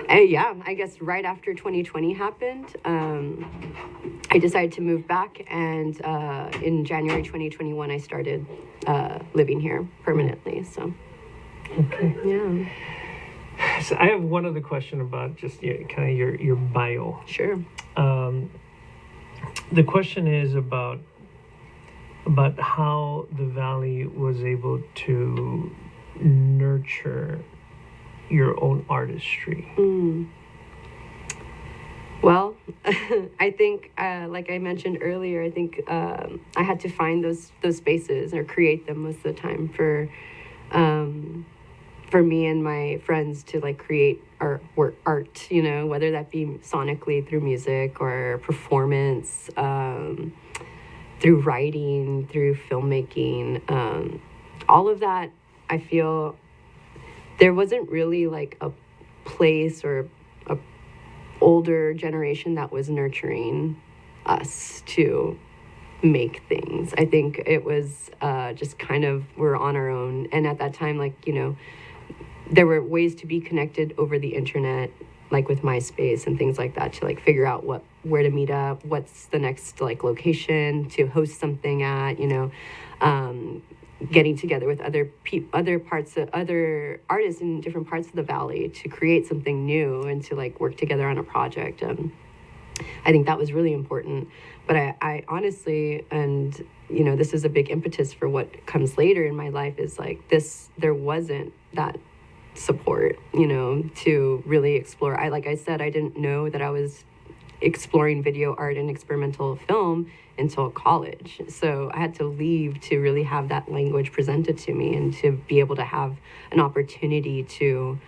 Yeah, I guess right after 2020 happened, I decided to move back, and in January 2021, I started living here permanently. So, okay, yeah. So I have one other question about just kind of your bio. Sure. The question is about how the Valley was able to nurture your own artistry. Well, I think, like I mentioned earlier, I think I had to find those spaces or create them most of the time for me and my friends to like create art, you know, whether that be sonically through music or performance, through writing, through filmmaking, all of that. I feel there wasn't really like a place or a older generation that was nurturing us to make things. I think it was just kind of we're on our own. And at that time, like, you know, there were ways to be connected over the internet, like with MySpace and things like that, to like figure out where to meet up, what's the next like location to host something at, you know, getting together with other artists in different parts of the valley to create something new and to like work together on a project. I think that was really important. But I honestly, and you know, this is a big impetus for what comes later in my life, is like there wasn't that support, you know, to really explore. Like I said, I didn't know that I was exploring video art and experimental film until college. So I had to leave to really have that language presented to me and to be able to have an opportunity to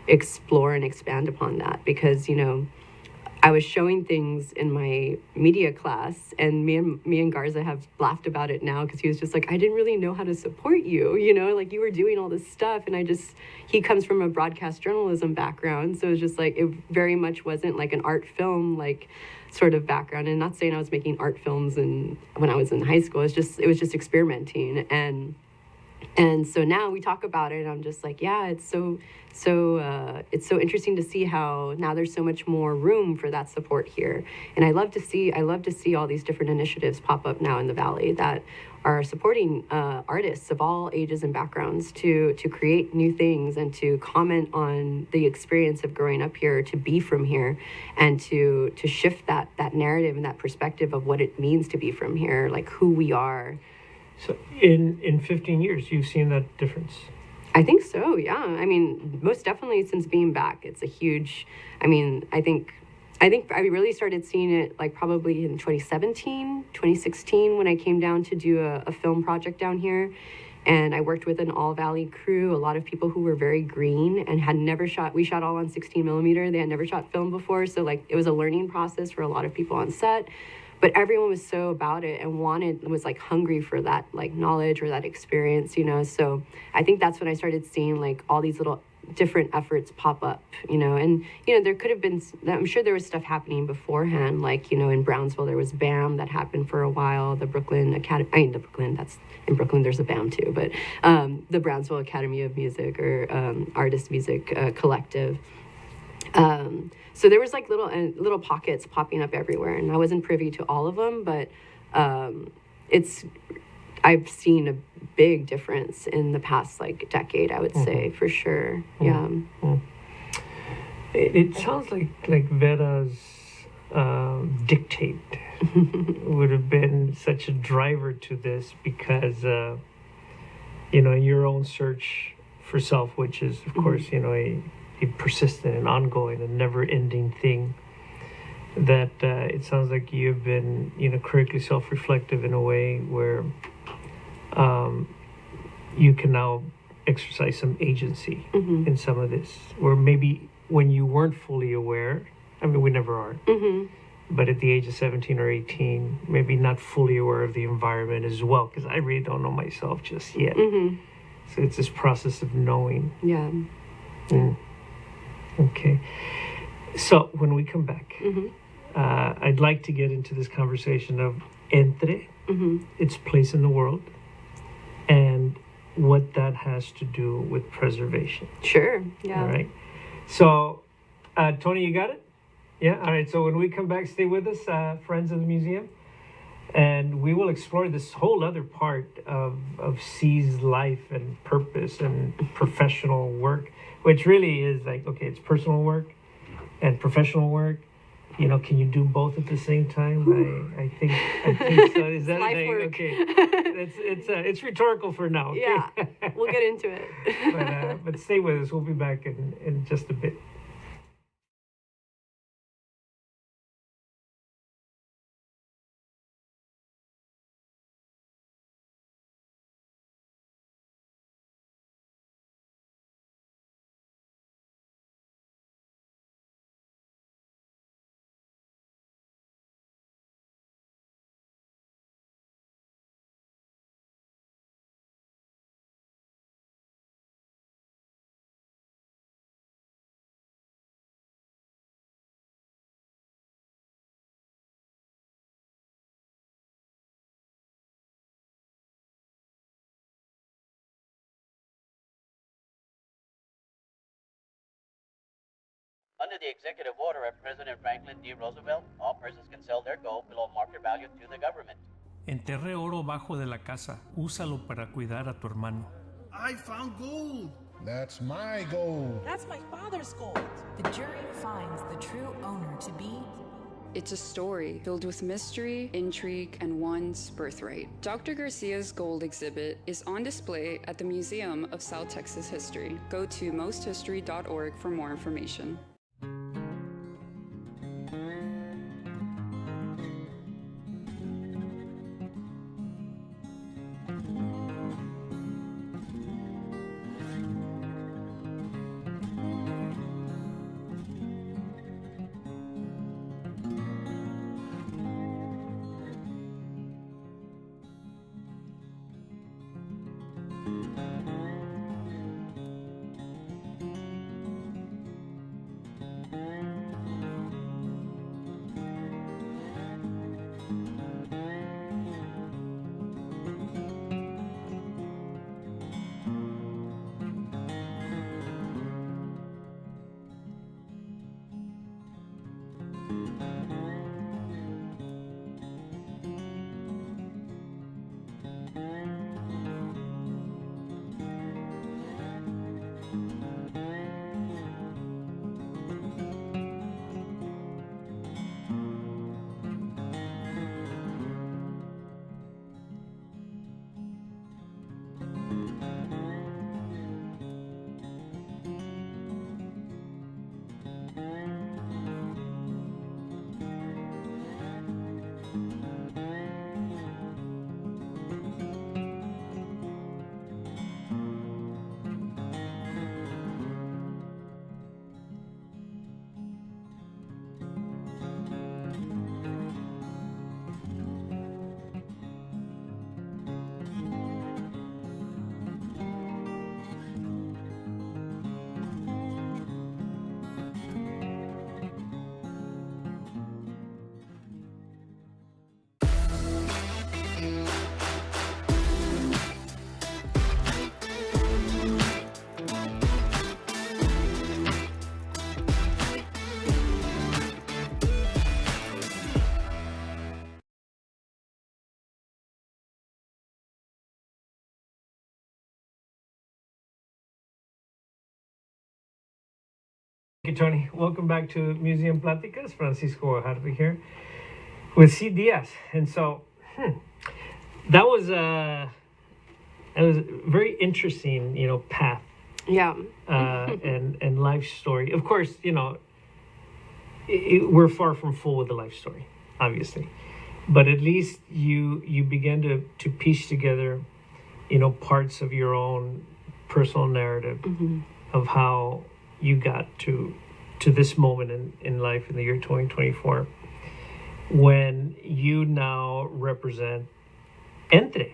explore and expand upon that, because, you know, I was showing things in my media class, and me and Garza have laughed about it now, because he was just like, I didn't really know how to support you, you know, like you were doing all this stuff. And he comes from a broadcast journalism background. So it's just like, it very much wasn't like an art film, like sort of background. And not saying I was making art films when I was in high school, it was just experimenting. And so now we talk about it, and I'm just like, yeah, it's so interesting to see how now there's so much more room for that support here. And I love to see all these different initiatives pop up now in the Valley that are supporting artists of all ages and backgrounds to create new things and to comment on the experience of growing up here, to be from here, and to shift that narrative and that perspective of what it means to be from here, like who we are. So in 15 years, you've seen that difference? I think so, yeah. I mean, most definitely since being back, it's a huge, I mean, I think I really started seeing it like probably in 2017, 2016, when I came down to do a film project down here. And I worked with an all Valley crew, a lot of people who were very green and had never shot. We shot all on 16 millimeter. They had never shot film before. So like it was a learning process for a lot of people on set. But everyone was so about it and was like hungry for that like knowledge or that experience, you know. So I think that's when I started seeing like all these little different efforts pop up, you know. And, you know, there could have been, I'm sure there was stuff happening beforehand, like, you know, in Brownsville, there was BAM that happened for a while, the Brooklyn Academy, in Brooklyn, there's a BAM too, but the Brownsville Academy of Music or Artist Music Collective. So there was like little pockets popping up everywhere, and I wasn't privy to all of them, but I've seen a big difference in the past like decade, I would say, for sure. Yeah. It sounds like Vera's dictate would have been such a driver to this, because you know, your own search for self, which is of course, you know, a persistent and ongoing and never-ending thing, that it sounds like you've been, you know, critically self-reflective in a way where you can now exercise some agency in some of this, where maybe when you weren't fully aware, I mean, we never are, but at the age of 17 or 18, maybe not fully aware of the environment as well, because I really don't know myself just yet. So it's this process of knowing. Yeah. Okay. So when we come back, I'd like to get into this conversation of Entre, its place in the world, and what that has to do with preservation. Sure. Yeah. All right. So, Tony, you got it? Yeah. All right. So when we come back, stay with us, friends of the museum, and we will explore this whole other part of C's life and purpose and professional work, which really is like, okay, it's personal work and professional work. You know, can you do both at the same time? I think so. Is that Life a thing? work. Okay. It's rhetorical for now. Okay? Yeah. We'll get into it. But stay with us. We'll be back in just a bit. Under the executive order of President Franklin D. Roosevelt, all persons can sell their gold below market value to the government. Enterré oro bajo de la casa. Úsalo para cuidar a tu hermano. I found gold. That's my gold. That's my father's gold. The jury finds the true owner to be It's a story filled with mystery, intrigue, and one's birthright. Dr. Garcia's gold exhibit is on display at the Museum of South Texas History. Go to mosthistory.org for more information. Thank you, Tony. Welcome back to Museum Pláticas. Francisco Harvey here with C. Díaz. And so that was a very interesting, path Yeah. and life story. Of course, we're far from full with the life story, obviously, but at least you began to piece together, parts of your own personal narrative of how you got to this moment in life in the year 2024, when you now represent Entre,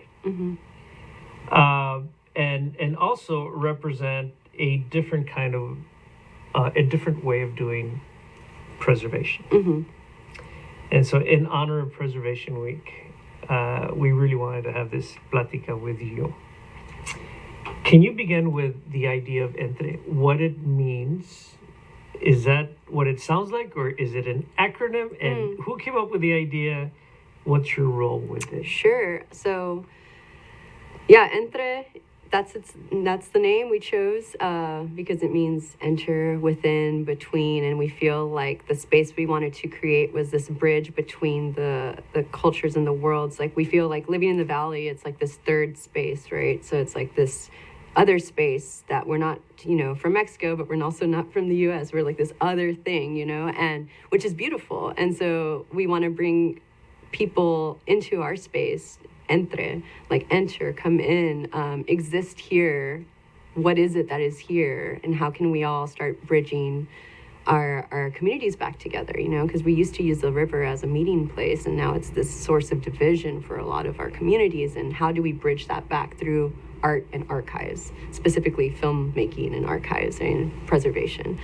and also represent a different kind of a different way of doing preservation. And so, in honor of Preservation Week, we really wanted to have this plática with you. Can you begin with the idea of Entre? What it means? Is that what it sounds like, or is it an acronym? And who came up with the idea? What's your role with it? Sure. So, yeah, Entre, that's the name we chose because it means enter, within, between, and we feel like the space we wanted to create was this bridge between the cultures and the worlds. Like, we feel like living in the valley, it's like this third space, right? So it's like this other space that we're not, from Mexico, but we're also not from the US. We're like this other thing, and which is beautiful. And so we want to bring people into our space, entre, like enter, come in, exist here. What is it that is here? And how can we all start bridging our communities back together, because we used to use the river as a meeting place, and now it's this source of division for a lot of our communities. And how do we bridge that back through art and archives, specifically filmmaking and archives and preservation?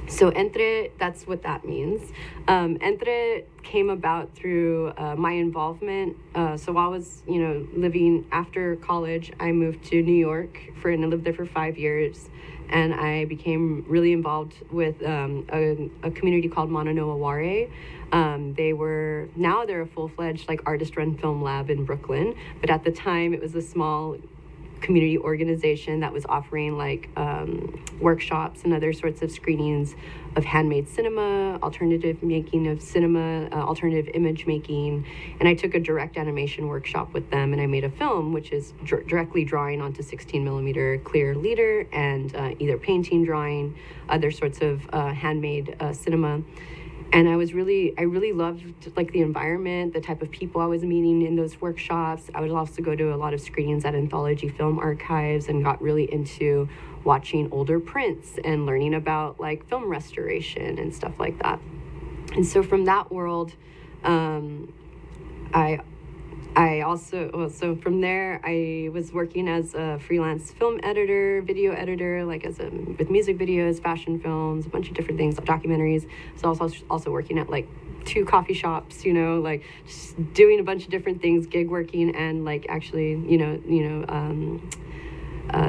So entre, that's what that means. Entre came about through my involvement. So while I was, living after college, I moved to New York and I lived there for 5 years. And I became really involved with a community called Mananoa Ware. They're a full-fledged artist-run film lab in Brooklyn. But at the time, it was a small community organization that was offering workshops and other sorts of screenings of handmade cinema, alternative making of cinema, alternative image making. And I took a direct animation workshop with them, and I made a film which is directly drawing onto 16 millimeter clear leader and either painting, drawing, other sorts of handmade cinema. And I really loved the environment, the type of people I was meeting in those workshops. I would also go to a lot of screenings at Anthology Film Archives and got really into watching older prints and learning about film restoration and stuff like that. And so from that world, so from there, I was working as a freelance film editor, video editor, with music videos, fashion films, a bunch of different things, documentaries. So I was also working at 2 coffee shops, just doing a bunch of different things, gig working and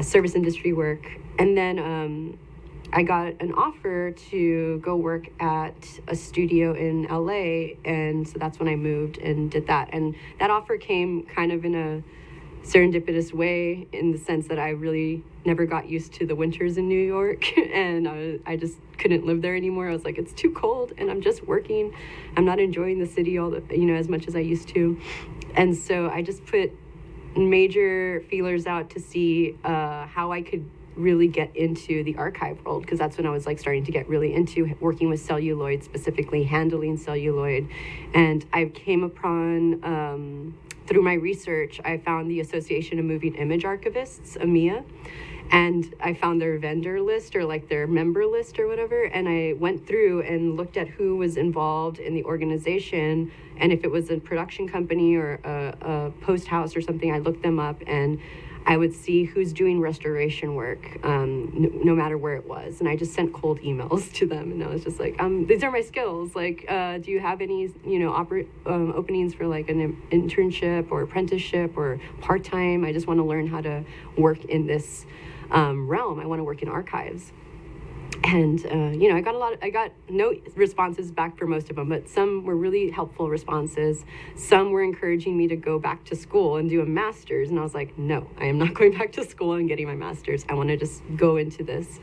service industry work. And then I got an offer to go work at a studio in LA, and so that's when I moved and did that. And that offer came kind of in a serendipitous way, in the sense that I really never got used to the winters in New York, and I just couldn't live there anymore. I was like, it's too cold, and I'm just working. I'm not enjoying the city as much as I used to. And so I just put major feelers out to see how I could really get into the archive world, because that's when I was starting to get really into working with celluloid, specifically handling celluloid. And I came upon, through my research, I found the Association of Moving Image Archivists, AMIA, and I found their vendor list or their member list or whatever, and I went through and looked at who was involved in the organization, and if it was a production company or a post house or something, I looked them up, and I would see who's doing restoration work, no matter where it was. And I just sent cold emails to them. And I was just like, these are my skills. Do you have any, openings for an internship or apprenticeship or part-time? I just want to learn how to work in this realm. I want to work in archives. And, I got no responses back for most of them, but some were really helpful responses. Some were encouraging me to go back to school and do a master's. And I was like, no, I am not going back to school and getting my master's. I want to just go into this.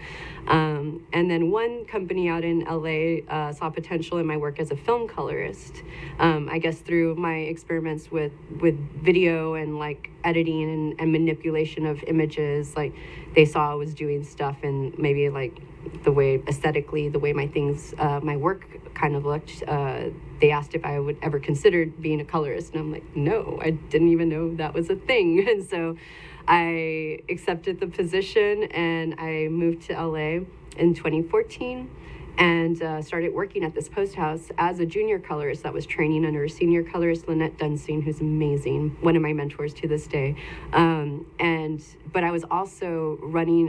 And then one company out in LA saw potential in my work as a film colorist. I guess through my experiments with video and editing and manipulation of images, they saw I was doing stuff, and maybe the way aesthetically, the way my work kind of looked, they asked if I would ever consider being a colorist. And I'm like, no, I didn't even know that was a thing. And so I accepted the position, and I moved to LA in 2014 and started working at this post house as a junior colorist that was training under a senior colorist, Lynette Dunsing, who's amazing, one of my mentors to this day. But I was also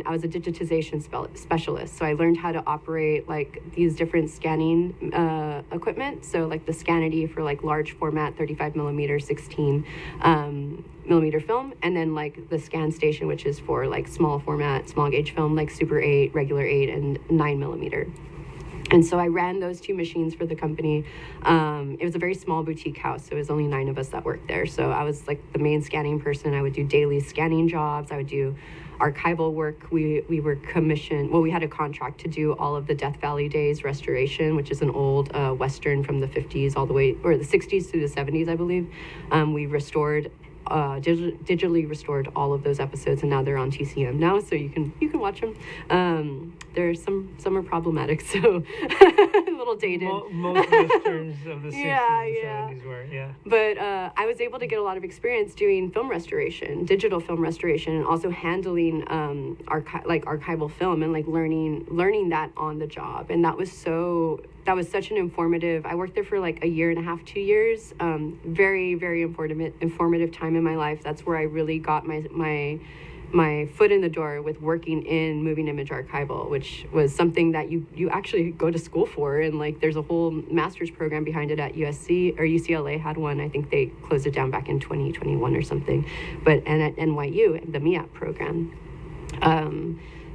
I was a digitization specialist, so I learned how to operate these different scanning equipment. So the Scanity for large format 35 millimeter, 16 millimeter film, and then the Scan Station, which is for small format, small gauge film, Super 8, regular 8, and 9 millimeter. And so I ran those 2 machines for the company. It was a very small boutique house, so it was only 9 of us that worked there. So I was the main scanning person. I would do daily scanning jobs. I would do archival work. We were commissioned, we had a contract to do all of the Death Valley Days restoration, which is an old Western from the 50s all the way, or the 60s to the 70s, I believe. We restored digitally restored all of those episodes, and now they're on TCM now, so you can watch them. There's some are problematic, so a little dated. Most westerns of the 60s and 70s were, But I was able to get a lot of experience doing film restoration, digital film restoration, and also handling archival film and learning that on the job. And that was such an informative. I worked there for a year and a half, 2 years. Very, very informative time in my life. That's where I really got my my foot in the door with working in moving image archival, which was something that you actually go to school for, and like there's a whole master's program behind it at USC, or UCLA had one. I think they closed it down back in 2021 or something, and at NYU, the MEAP program.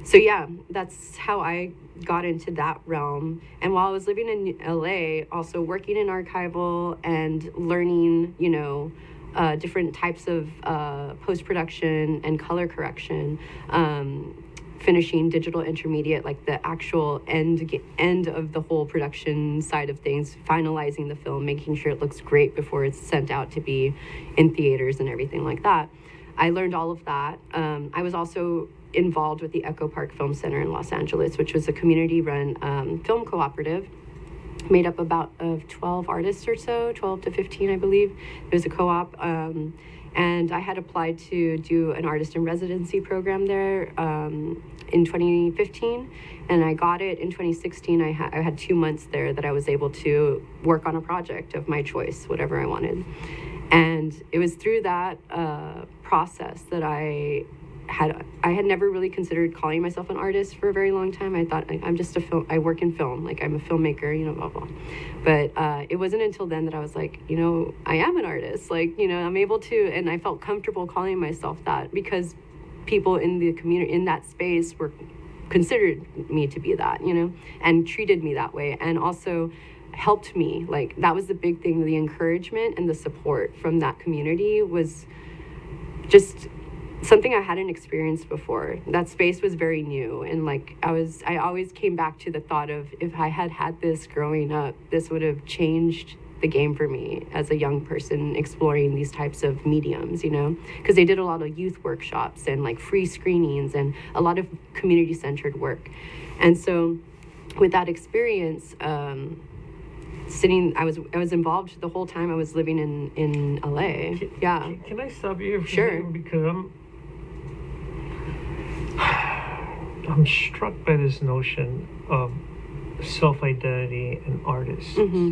So yeah, that's how I got into that realm. And while I was living in LA, also working in archival and learning, different types of post-production and color correction, finishing digital intermediate, like the actual end of the whole production side of things, finalizing the film, making sure it looks great before it's sent out to be in theaters and everything like that. I learned all of that. I was also involved with the Echo Park Film Center in Los Angeles, which was a community-run film cooperative made up of 12 artists or so, 12 to 15, I believe. It was a co-op, and I had applied to do an artist in residency program there in 2015, and I got it in 2016. I had 2 months there that I was able to work on a project of my choice, whatever I wanted. And it was through that process that I had never really considered calling myself an artist for a very long time. I thought I'm just I work in film, like I'm a filmmaker, blah, blah. But it wasn't until then that I was like, I am an artist. Like, I'm able to, and I felt comfortable calling myself that because people in the community, in that space, considered me to be that, and treated me that way. And also helped me. Like, that was the big thing. The encouragement and the support from that community was just something I hadn't experienced before. That space was very new, and like I always came back to the thought of, if I had this growing up, this would have changed the game for me as a young person exploring these types of mediums, because they did a lot of youth workshops and like free screenings and a lot of community-centered work. And so with that experience, I was involved the whole time I was living in LA. Yeah. Can I stop you here for Sure. a second? Because I'm struck by this notion of self-identity and artists. Mm-hmm.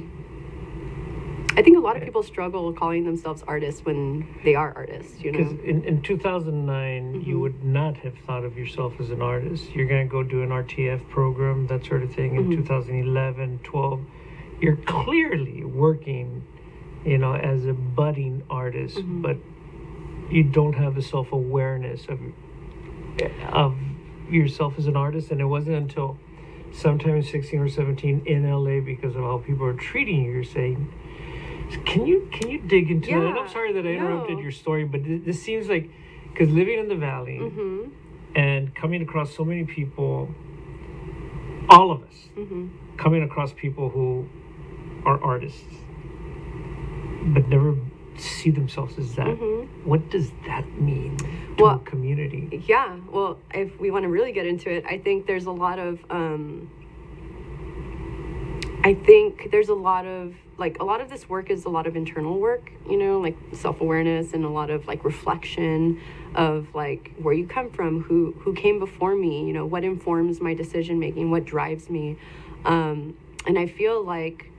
I think a lot of people struggle calling themselves artists when they are artists, Because in 2009, Mm-hmm. you would not have thought of yourself as an artist. You're going to go do an RTF program, that sort of thing. In 2011, 12, you're clearly working, as a budding artist, but you don't have a self-awareness of yourself as an artist. And it wasn't until sometime in 16 or 17 in LA, because of how people are treating you, you're saying, can you dig into that? And I'm sorry that I interrupted your story, but this seems like, because living in the Valley and coming across so many people, all of us, coming across people who are artists, but never see themselves as that. What does that mean to a community? Yeah, well, if we want to really get into it, I think there's a lot of a lot of this work is a lot of internal work, like self-awareness, and a lot of like reflection of like where you come from, who came before me, what informs my decision making, what drives me. And I feel like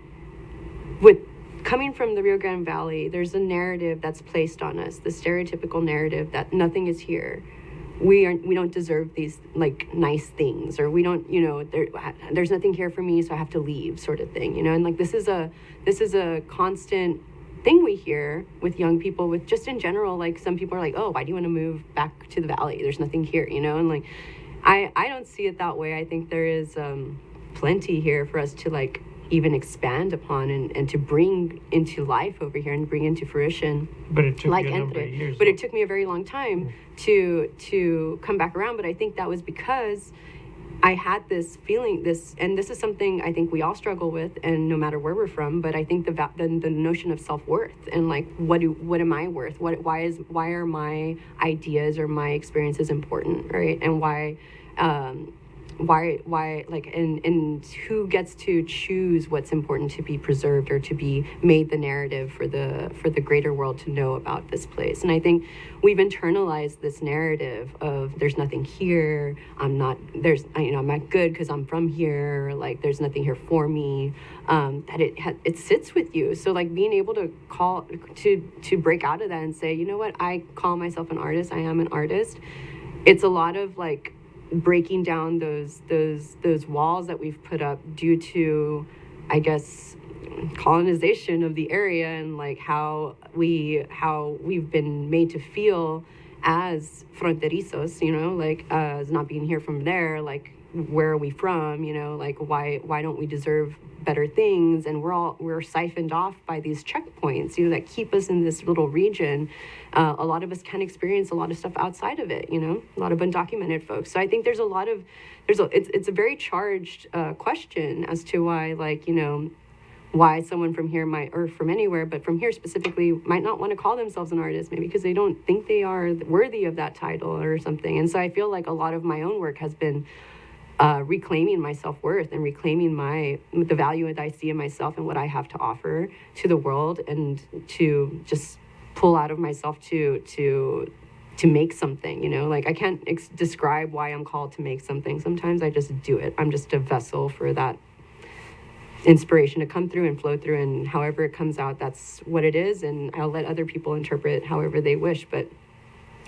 with coming from the Rio Grande Valley, there's a narrative that's placed on us, the stereotypical narrative that nothing is here. We don't deserve these like nice things, or we don't, there's nothing here for me, so I have to leave, sort of thing, and like this is a constant thing we hear with young people, with just in general. Like, some people are like, oh, why do you want to move back to the Valley? There's nothing here, and like I don't see it that way. I think there is plenty here for us to like even expand upon and to bring into life over here and bring into fruition. But it took like you a number of years. But it took me a very long time to come back around. But I think that was because I had this feeling, and this is something I think we all struggle with, and no matter where we're from. But I think the notion of self-worth, and like what am I worth? Why are my ideas or my experiences important, right? And why like, and who gets to choose what's important to be preserved or to be made the narrative for the greater world to know about this place. And I think we've internalized this narrative of there's nothing here, I'm not good because I'm from here, like there's nothing here for me, that it sits with you. So like being able to break out of that and say, you know what, I call myself an artist, I am an artist, it's a lot of like breaking down those walls that we've put up due to, I guess, colonization of the area, and like how we've been made to feel as fronterizos, you know, like as not being here from there, like where are we from, you know, like why don't we deserve better things? And we're siphoned off by these checkpoints, you know, that keep us in this little region. A lot of us can experience a lot of stuff outside of it, you know, a lot of undocumented folks. So I think it's a very charged question as to why, like, you know, why someone from here might, or from anywhere, but from here specifically, might not want to call themselves an artist, maybe because they don't think they are worthy of that title or something. And so I feel like a lot of my own work has been reclaiming my self-worth and reclaiming the value that I see in myself and what I have to offer to the world, and to just pull out of myself to make something, you know, like I can't describe why I'm called to make something. Sometimes I just do it. I'm just a vessel for that inspiration to come through and flow through, and however it comes out, that's what it is, and I'll let other people interpret however they wish. But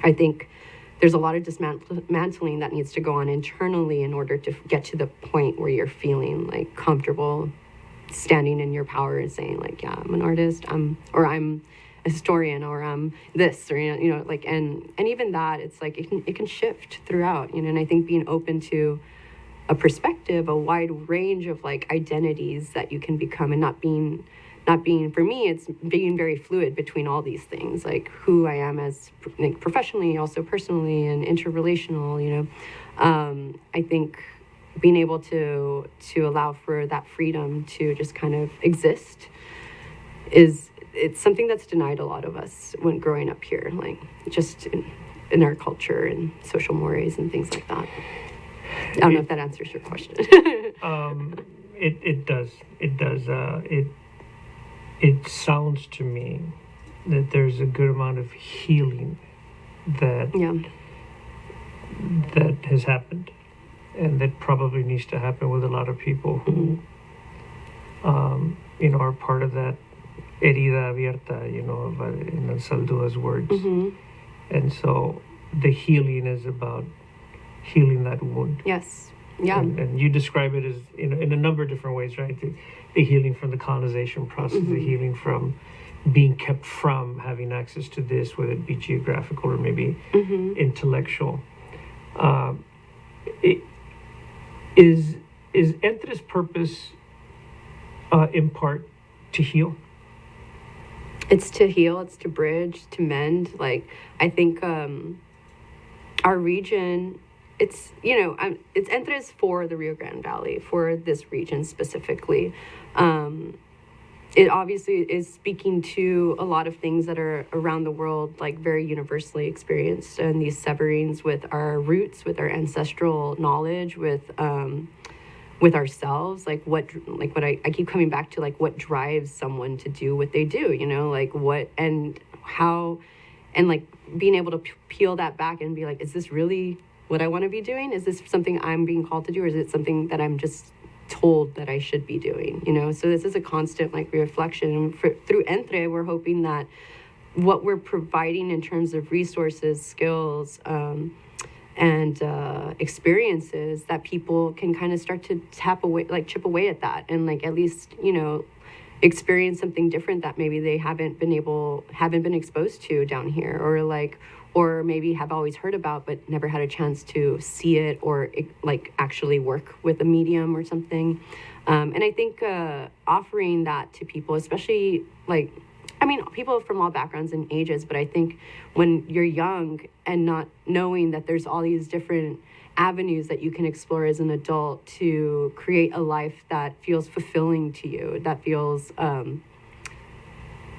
I think there's a lot of dismantling that needs to go on internally in order to get to the point where you're feeling like comfortable standing in your power and saying like, yeah, I'm an artist, I'm a historian, or I'm this, or you know, like, and even that, it's like it can shift throughout, you know. And I think being open to a perspective, a wide range of like identities that you can become, and not being, for me, it's being very fluid between all these things, like who I am as like professionally, also personally, and interrelational, you know. I think being able to allow for that freedom to just kind of exist it's something that's denied a lot of us when growing up here, like just in our culture and social mores and things like that. I don't know if that answers your question. It does. It sounds to me that there's a good amount of healing that has happened, and that probably needs to happen with a lot of people who, you know, are part of that herida abierta, you know, in Saldua's words. And so the healing is about healing that wound. Yes. Yeah. And you describe it as, you know, in a number of different ways, right? The healing from the colonization process, the healing from being kept from having access to this, whether it be geographical or maybe intellectual. Is Entre's purpose in part to heal? It's to heal, it's to bridge, to mend. Like, I think our region, it's, you know, it's Entre's for the Rio Grande Valley, for this region specifically. It obviously is speaking to a lot of things that are around the world, like very universally experienced, and these severings with our roots, with our ancestral knowledge, with ourselves, like what I keep coming back to, like what drives someone to do what they do, you know, like what and how, and like being able to peel that back and be like, is this really what I want to be doing? Is this something I'm being called to do, or is it something that I'm just told that I should be doing, you know? So this is a constant like reflection. Through Entre, we're hoping that what we're providing in terms of resources, skills, and experiences, that people can kind of start to chip away at that, and like at least, you know, experience something different that maybe they haven't been exposed to down here, or maybe have always heard about but never had a chance to see it, or like actually work with a medium or something. And I think offering that to people, especially like, I mean, people from all backgrounds and ages, but I think when you're young and not knowing that there's all these different avenues that you can explore as an adult to create a life that feels fulfilling to you, that feels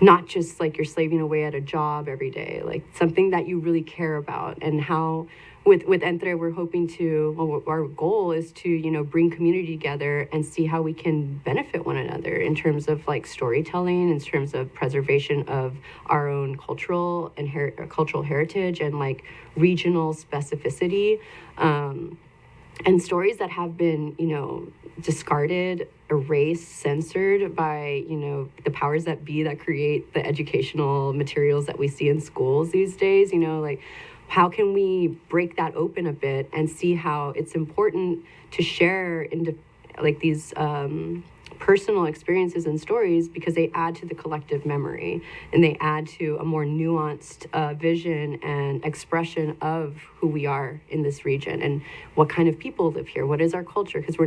not just like you're slaving away at a job every day, like something that you really care about. And how with Entre, we're hoping to, well, our goal is to, you know, bring community together and see how we can benefit one another in terms of like storytelling, in terms of preservation of our own cultural heritage, and like regional specificity, and stories that have been, you know, discarded, erased, censored by, you know, the powers that be that create the educational materials that we see in schools these days, you know, like how can we break that open a bit and see how it's important to share into like these personal experiences and stories, because they add to the collective memory and they add to a more nuanced vision and expression of who we are in this region and what kind of people live here, what is our culture, because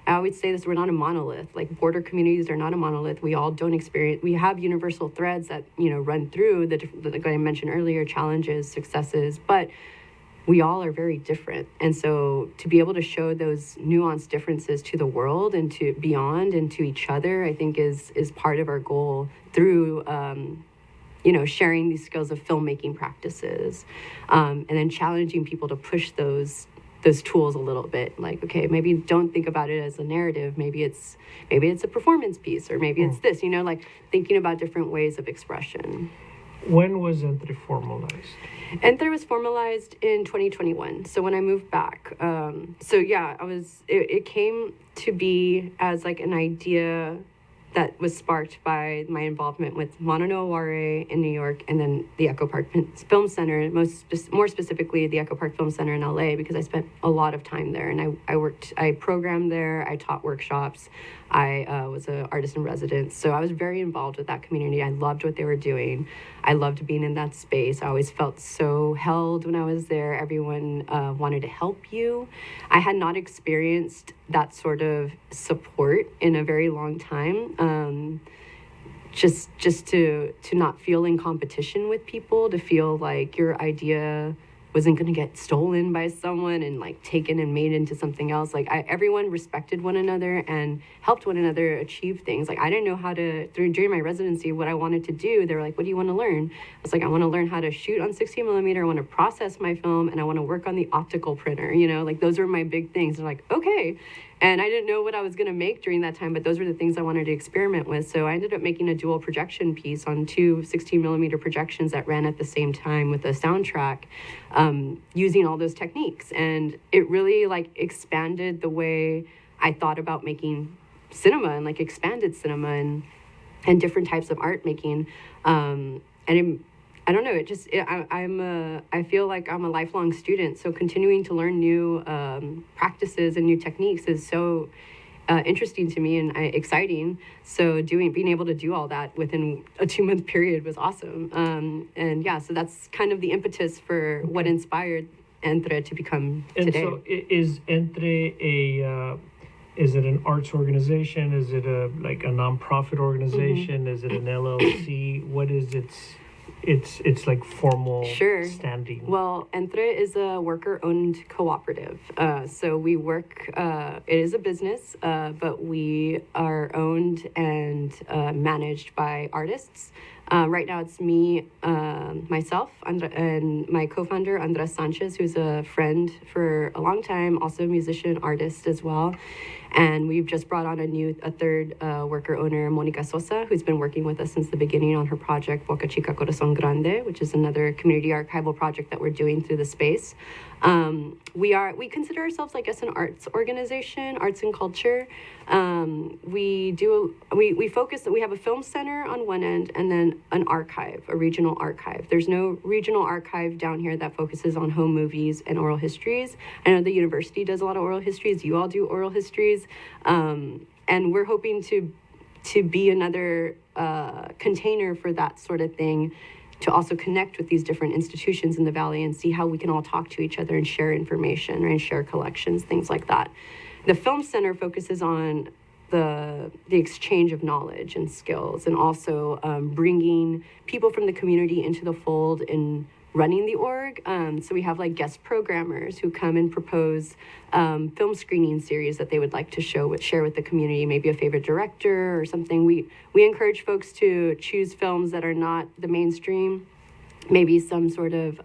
I always say this, we're not a monolith. Like, border communities are not a monolith. We all don't experience, we have universal threads that, run through like I mentioned earlier, challenges, successes, but we all are very different. And so to be able to show those nuanced differences to the world and to beyond and to each other, I think is part of our goal through, sharing these skills of filmmaking practices, and then challenging people to push those tools a little bit. Like, okay, maybe don't think about it as a narrative. Maybe it's a performance piece, or maybe it's this, like thinking about different ways of expression. When was Entre formalized? Entre was formalized in 2021. So when I moved back, it came to be as like an idea that was sparked by my involvement with Monono Ware in New York, and then the Echo Park Film Center, more specifically the Echo Park Film Center in LA, because I spent a lot of time there, and I programmed there, I taught workshops, I was an artist in residence, so I was very involved with that community. I loved what they were doing. I loved being in that space. I always felt so held when I was there. Everyone wanted to help you. I had not experienced that sort of support in a very long time. Just to not feel in competition with people, to feel like your idea wasn't going to get stolen by someone and like taken and made into something else. Like everyone respected one another and helped one another achieve things. Like I didn't know how to, during my residency, what I wanted to do. They were like, what do you want to learn? I was like, I want to learn how to shoot on 16 millimeter. I want to process my film, and I want to work on the optical printer. Like those were my big things. They're like, okay. And I didn't know what I was going to make during that time, but those were the things I wanted to experiment with. So I ended up making a dual projection piece on 2 16 millimeter projections that ran at the same time with a soundtrack, using all those techniques. And it really like expanded the way I thought about making cinema, and like expanded cinema and different types of art making. I don't know. I feel like I'm a lifelong student. So continuing to learn new practices and new techniques is so interesting to me and exciting. So being able to do all that within a 2-month period was awesome. So that's kind of the impetus for what inspired Entre to become today. And so is Entre is it an arts organization? Is it a nonprofit organization? Is it an LLC? What is its like formal standing? Well, Entre is a worker-owned cooperative. So we work, it is a business, but we are owned and managed by artists. Right now it's me, myself, and my co-founder, Andres Sanchez, who's a friend for a long time, also a musician, artist as well. And we've just brought on a third worker owner, Monica Sosa, who's been working with us since the beginning on her project, Boca Chica Corazón Grande, which is another community archival project that we're doing through the space. We consider ourselves, I guess, an arts organization, arts and culture. We focus, we have a film center on one end and then an archive, a regional archive. There's no regional archive down here that focuses on home movies and oral histories. I know the university does a lot of oral histories. You all do oral histories. And we're hoping to be another container for that sort of thing, to also connect with these different institutions in the Valley and see how we can all talk to each other and share information and share collections, things like that. The Film Center focuses on the exchange of knowledge and skills, and also bringing people from the community into the fold in running the org. So we have like guest programmers who come and propose film screening series that they would like to share with the community, maybe a favorite director or something. We encourage folks to choose films that are not the mainstream, maybe some sort of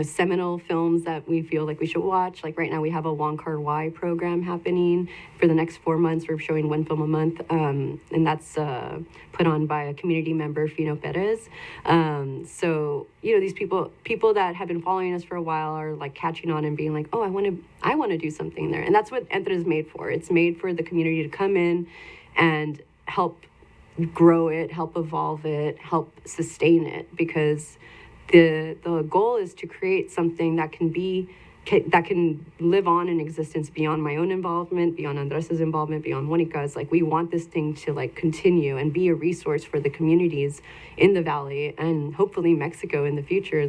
seminal films that we feel like we should watch. Like right now we have a Wong Kar-wai program happening for the next 4 months. We're showing 1 film a month, and that's put on by a community member, Fino Perez. So these people that have been following us for a while are like catching on and being like, oh, I want to do something there. And that's what Entre is made for. It's made for the community to come in and help grow it, help evolve it, help sustain it, because the goal is to create something that can live on in existence beyond my own involvement, beyond Andres's involvement, beyond Monica's. Like, we want this thing to like continue and be a resource for the communities in the valley, and hopefully Mexico in the future,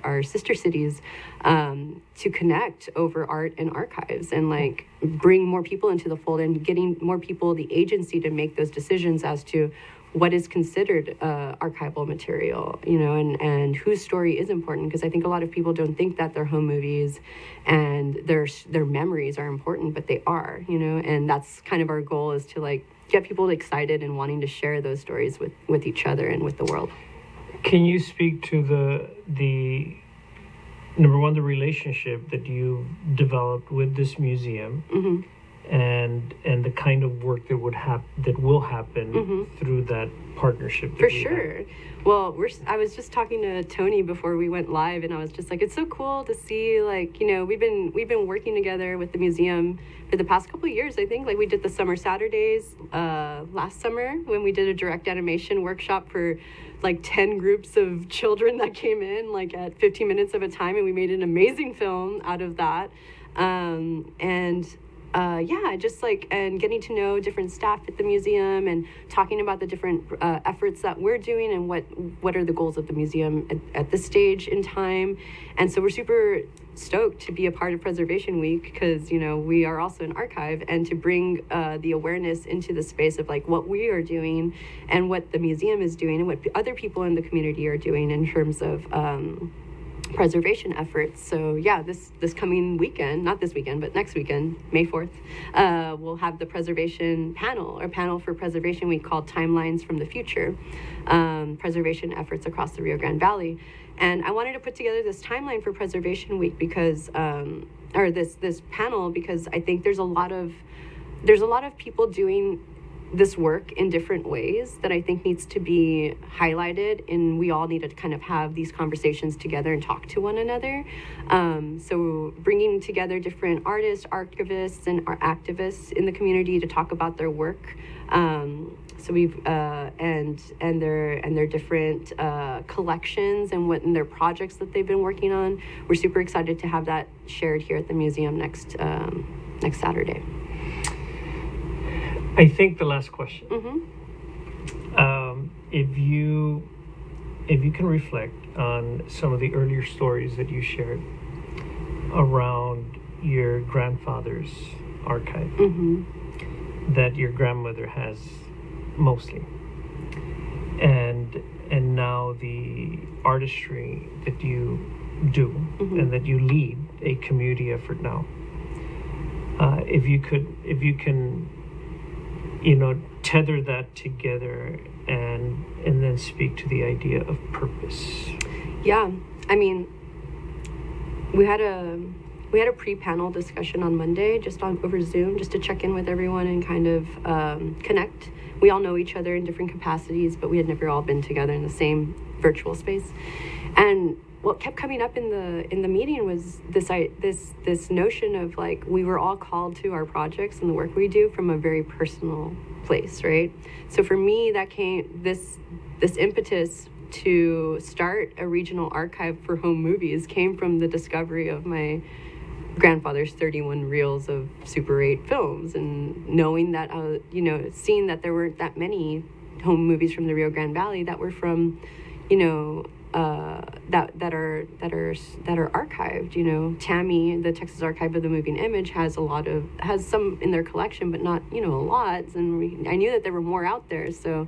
our sister cities, to connect over art and archives, and like bring more people into the fold, and getting more people the agency to make those decisions as to what is considered archival material, and whose story is important. Because I think a lot of people don't think that their home movies and their memories are important, but they are, and that's kind of our goal, is to like get people excited and wanting to share those stories with each other and with the world. Can you speak to the number one, the relationship that you developed with this museum, and the kind of work that will happen through that partnership? For sure. Well, I was just talking to Tony before we went live, and I was just like, it's so cool to see, like, we've been working together with the museum for the past couple of years. I think, like, we did the summer Saturdays last summer, when we did a direct animation workshop for like 10 groups of children that came in, like at 15 minutes of a time, and we made an amazing film out of that. Just like, and getting to know different staff at the museum, and talking about the different efforts that we're doing, and what are the goals of the museum at this stage in time. And so we're super stoked to be a part of Preservation Week, because we are also an archive, and to bring the awareness into the space of like what we are doing and what the museum is doing and what other people in the community are doing in terms of preservation efforts. So yeah, this coming weekend, not this weekend, but next weekend, May 4th, we'll have the preservation panel for Preservation Week, called Timelines from the Future, preservation efforts across the Rio Grande Valley. And I wanted to put together this timeline for Preservation Week because, or this panel, because I think there's a lot of people doing this work in different ways that I think needs to be highlighted, and we all need to kind of have these conversations together and talk to one another. So bringing together different artists, archivists, and activists in the community to talk about their work. So we've and their different collections and their projects that they've been working on. We're super excited to have that shared here at the museum next Saturday. I think the last question. If you can reflect on some of the earlier stories that you shared around your grandfather's archive, that your grandmother has mostly, and now the artistry that you do, and that you lead a community effort now. If you can tether that together and then speak to the idea of purpose. Yeah, I mean, we had a pre-panel discussion on Monday, just over Zoom, just to check in with everyone and kind of connect. We all know each other in different capacities, but we had never all been together in the same virtual space. And what kept coming up in the meeting was this notion of like, we were all called to our projects and the work we do from a very personal place, right? So for me, that came this impetus to start a regional archive for home movies came from the discovery of my grandfather's 31 reels of Super 8 films, and knowing that seeing that there weren't that many home movies from the Rio Grande Valley that were from that are archived. Tammy, the Texas Archive of the Moving Image, has some in their collection, but not a lot. And I knew that there were more out there, so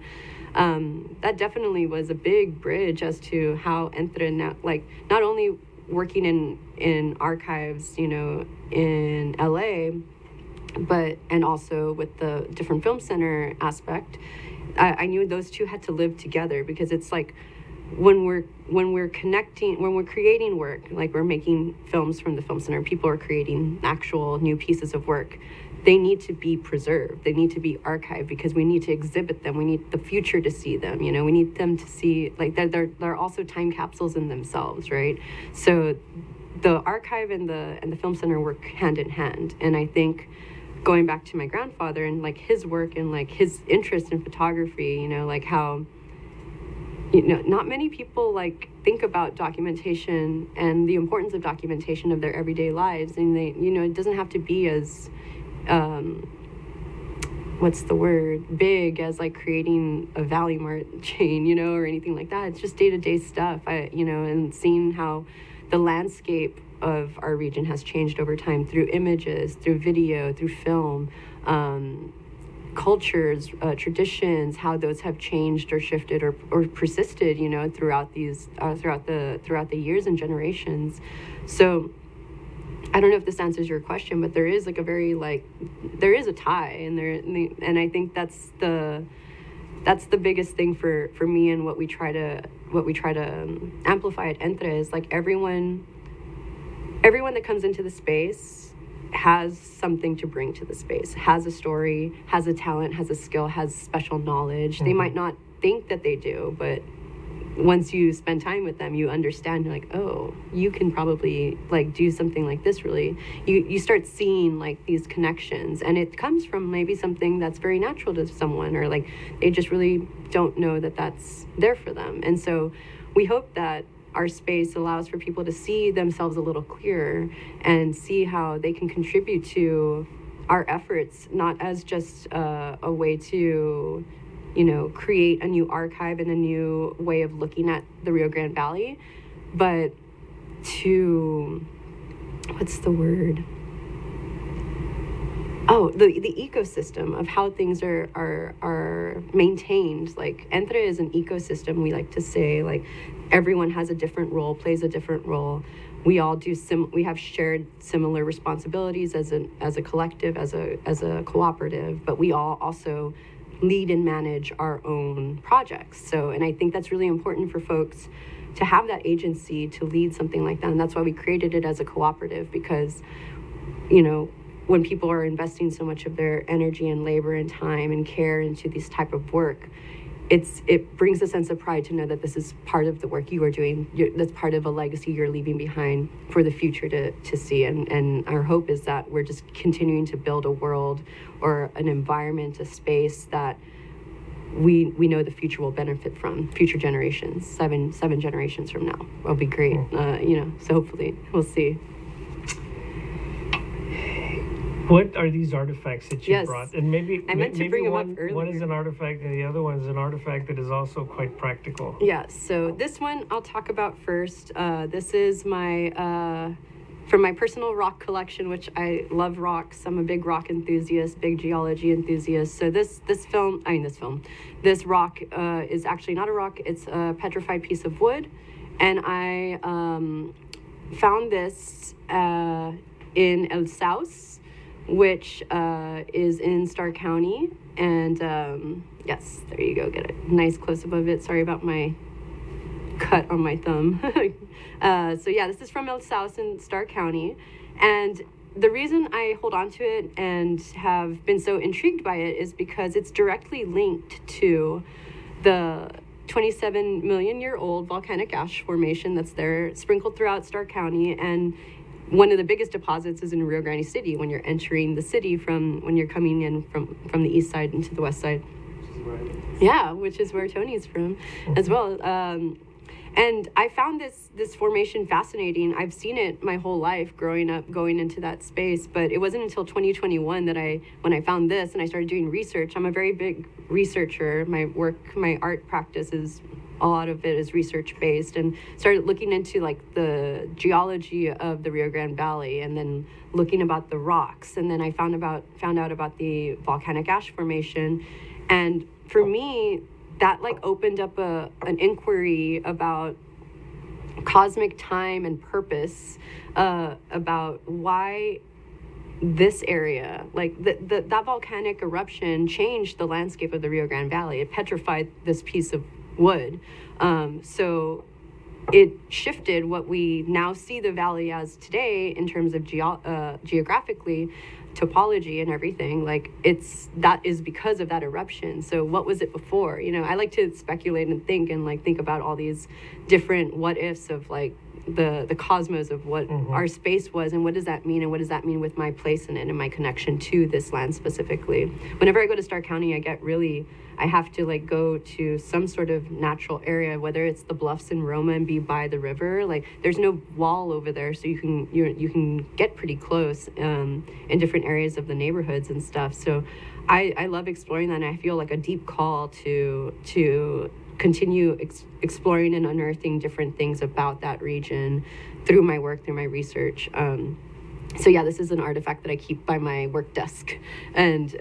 that definitely was a big bridge as to how Entre now, like, not only working in archives, in LA, and also with the different film center aspect. I knew those two had to live together, because it's like, when we're creating work, like we're making films from the film center, people are creating actual new pieces of work. They need to be preserved. They need to be archived, because we need to exhibit them. We need the future to see them. We need them to see, like, they're also time capsules in themselves, right? So the archive and the film center work hand in hand. And I think, going back to my grandfather and like his work and like his interest in photography, like how not many people like think about documentation and the importance of documentation of their everyday lives. And they, it doesn't have to be as, what's the word, big as like creating a Valley Mart chain, or anything like that. It's just day-to-day stuff, and seeing how the landscape of our region has changed over time through images, through video, through film, cultures, traditions, how those have changed or shifted or persisted, throughout the years and generations. So I don't know if this answers your question, but there is like there is a tie, and I think that's the biggest thing for me, and what we try to amplify at Entre is like everyone that comes into the space has something to bring to the space, has a story, has a talent, has a skill, has special knowledge. They might not think that they do, but once you spend time with them, you understand, you're like, oh, you can probably like do something like this. Really, you start seeing like these connections, and it comes from maybe something that's very natural to someone, or like they just really don't know that that's there for them. And so we hope that our space allows for people to see themselves a little clearer and see how they can contribute to our efforts, not as just a way to, create a new archive and a new way of looking at the Rio Grande Valley, but to, what's the word? Oh, the ecosystem of how things are maintained. Like Entre is an ecosystem. We like to say like everyone has a different role, plays a different role. We all do we have shared similar responsibilities as a collective, as a cooperative, but we all also lead and manage our own projects. So, and I think that's really important for folks to have that agency to lead something like that. And that's why we created it as a cooperative, because, when people are investing so much of their energy and labor and time and care into this type of work, it brings a sense of pride to know that this is part of the work you are doing. That's part of a legacy you're leaving behind for the future to see. And our hope is that we're just continuing to build a world or an environment, a space that we know the future will benefit from, future generations, seven generations from now. Will be great, so hopefully we'll see. What are these artifacts that you brought? And maybe I meant to bring them up earlier. One is an artifact, and the other one is an artifact that is also quite practical. Yeah. So this one I'll talk about first. This is my from my personal rock collection, which I love rocks. I'm a big rock enthusiast, big geology enthusiast. So this rock is actually not a rock. It's a petrified piece of wood, and I found this in El Saus, which is in Starr County. And yes, there you go, get a nice close-up of it. Sorry about my cut on my thumb. So yeah, this is from El Saus in Starr County. And the reason I hold on to it and have been so intrigued by it is because it's directly linked to the 27 million year old volcanic ash formation that's there sprinkled throughout Starr County. And one of the biggest deposits is in Rio Grande City when you're entering the city when you're coming in from the east side into the west side. Yeah, which is where Tony's from as well. And I found this formation fascinating. I've seen it my whole life growing up, going into that space, but it wasn't until 2021 that when I found this and I started doing research. I'm a very big researcher. My art practice is, a lot of it is research based, and started looking into like the geology of the Rio Grande Valley, and then looking about the rocks. And then I found out about the volcanic ash formation. And for me, that like opened up an inquiry about cosmic time and purpose, about why this area, like that volcanic eruption changed the landscape of the Rio Grande Valley. It petrified this piece of wood. So it shifted what we now see the valley as today in terms of geographically, topology and everything. Like that is because of that eruption. So what was it before? I like to speculate and think about all these different what ifs of like the cosmos of what our space was, and what does that mean, and what does that mean with my place in it and my connection to this land specifically. Whenever I go to Starr County, I have to like go to some sort of natural area, whether it's the bluffs in Roma and be by the river. Like there's no wall over there, so you can get pretty close in different areas of the neighborhoods and stuff. So I love exploring that, and I feel like a deep call to continue exploring and unearthing different things about that region through my work, through my research. So yeah, this is an artifact that I keep by my work desk and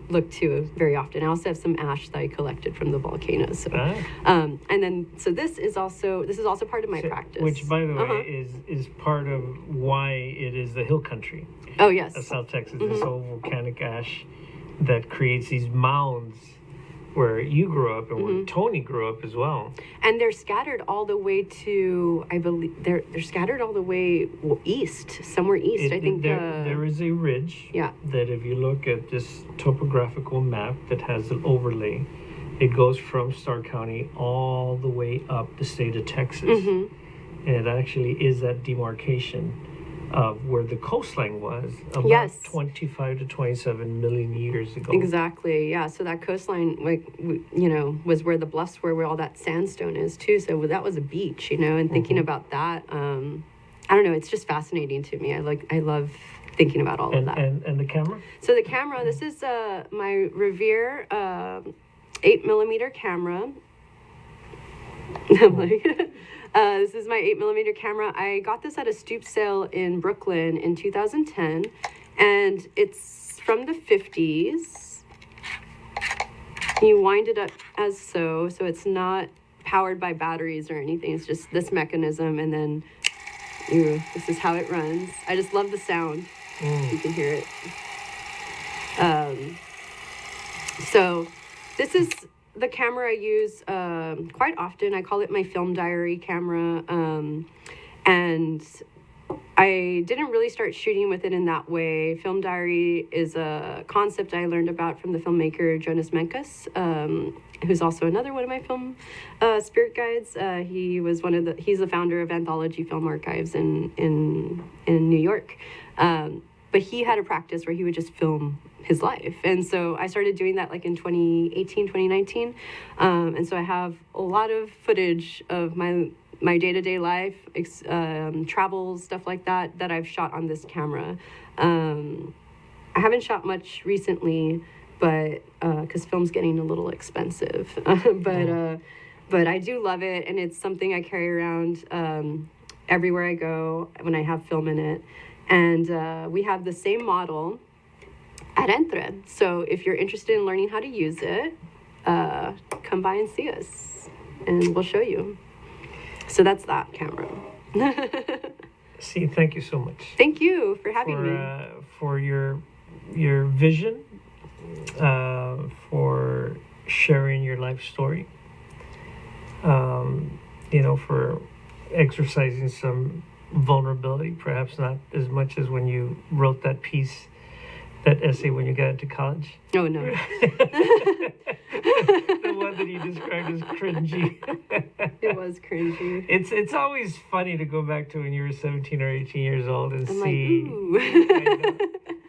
look to very often. I also have some ash that I collected from the volcanoes. So, and then this is also part of my practice. Which, by the way, is part of why it is the hill country. Oh yes, of South Texas. This old volcanic ash that creates these mounds where you grew up and where Tony grew up as well. And they're scattered all the way to, I believe, they're scattered all the way east, somewhere east. I think there is a ridge that if you look at this topographical map that has an overlay, it goes from Starr County all the way up the state of Texas. And it actually is that demarcation of where the coastline was about 25 to 27 million years ago. Exactly, yeah. So that coastline, was where the bluffs were, where all that sandstone is too. So that was a beach, and thinking about that, I don't know, it's just fascinating to me. I love thinking about all of that. And the camera? So the camera, this is my Revere 8mm camera. I'm like... this is my 8mm camera. I got this at a stoop sale in Brooklyn in 2010, and it's from the 50s. You wind it up as so it's not powered by batteries or anything. It's just this mechanism, and then this is how it runs. I just love the sound. You can hear it. So this is the camera I use quite often. I call it my film diary camera. And I didn't really start shooting with it in that way. Film diary is a concept I learned about from the filmmaker Jonas Mekas, who's also another one of my film spirit guides. He's the founder of Anthology Film Archives in New York. But he had a practice where he would just film his life. And so I started doing that like in 2018, 2019. And so I have a lot of footage of my day-to-day life, travels, stuff like that I've shot on this camera. I haven't shot much recently, but because film's getting a little expensive. But I do love it, and it's something I carry around everywhere I go when I have film in it. And we have the same model at Entre. So if you're interested in learning how to use it, come by and see us, and we'll show you. So that's that camera. See, thank you so much. Thank you for having me. For your vision, for sharing your life story, for exercising some vulnerability, perhaps not as much as when you wrote that essay when you got into college. Oh, no. The one that you described as cringy. It was cringy. It's always funny to go back to when you were 17 or 18 years old and see. Like, ooh.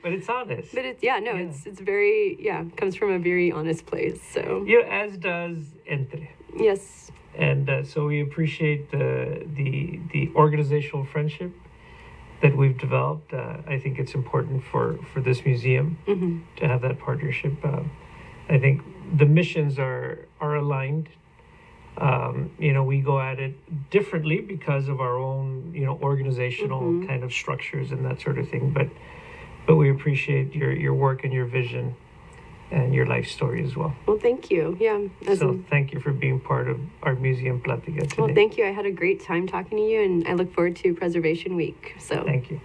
But it's honest. But it's very, comes from a very honest place. So as does Entre. Yes. And so we appreciate the organizational friendship that we've developed. I think it's important for this museum to have that partnership. I think the missions are aligned. We go at it differently because of our own, organizational kind of structures and that sort of thing. But we appreciate your work and your vision and your life story as well. Well, thank you. Yeah. So thank you for being part of our Museum Plática today. Well, thank you. I had a great time talking to you, and I look forward to Preservation Week. So thank you.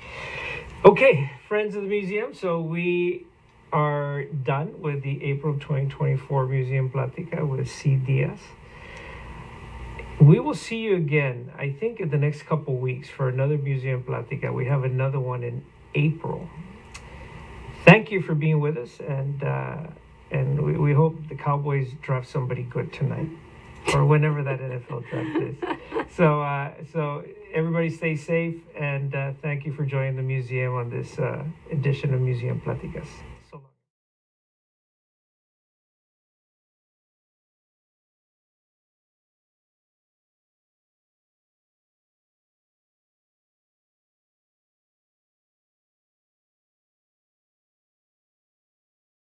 Okay, friends of the museum. So we are done with the April 2024 Museum Plática with C. Díaz. We will see you again, I think, in the next couple weeks for another Museum Plática. We have another one in April. Thank you for being with us, and we hope the Cowboys draft somebody good tonight. or whenever that NFL draft is. So everybody stay safe, and thank you for joining the museum on this edition of Museum Pláticas.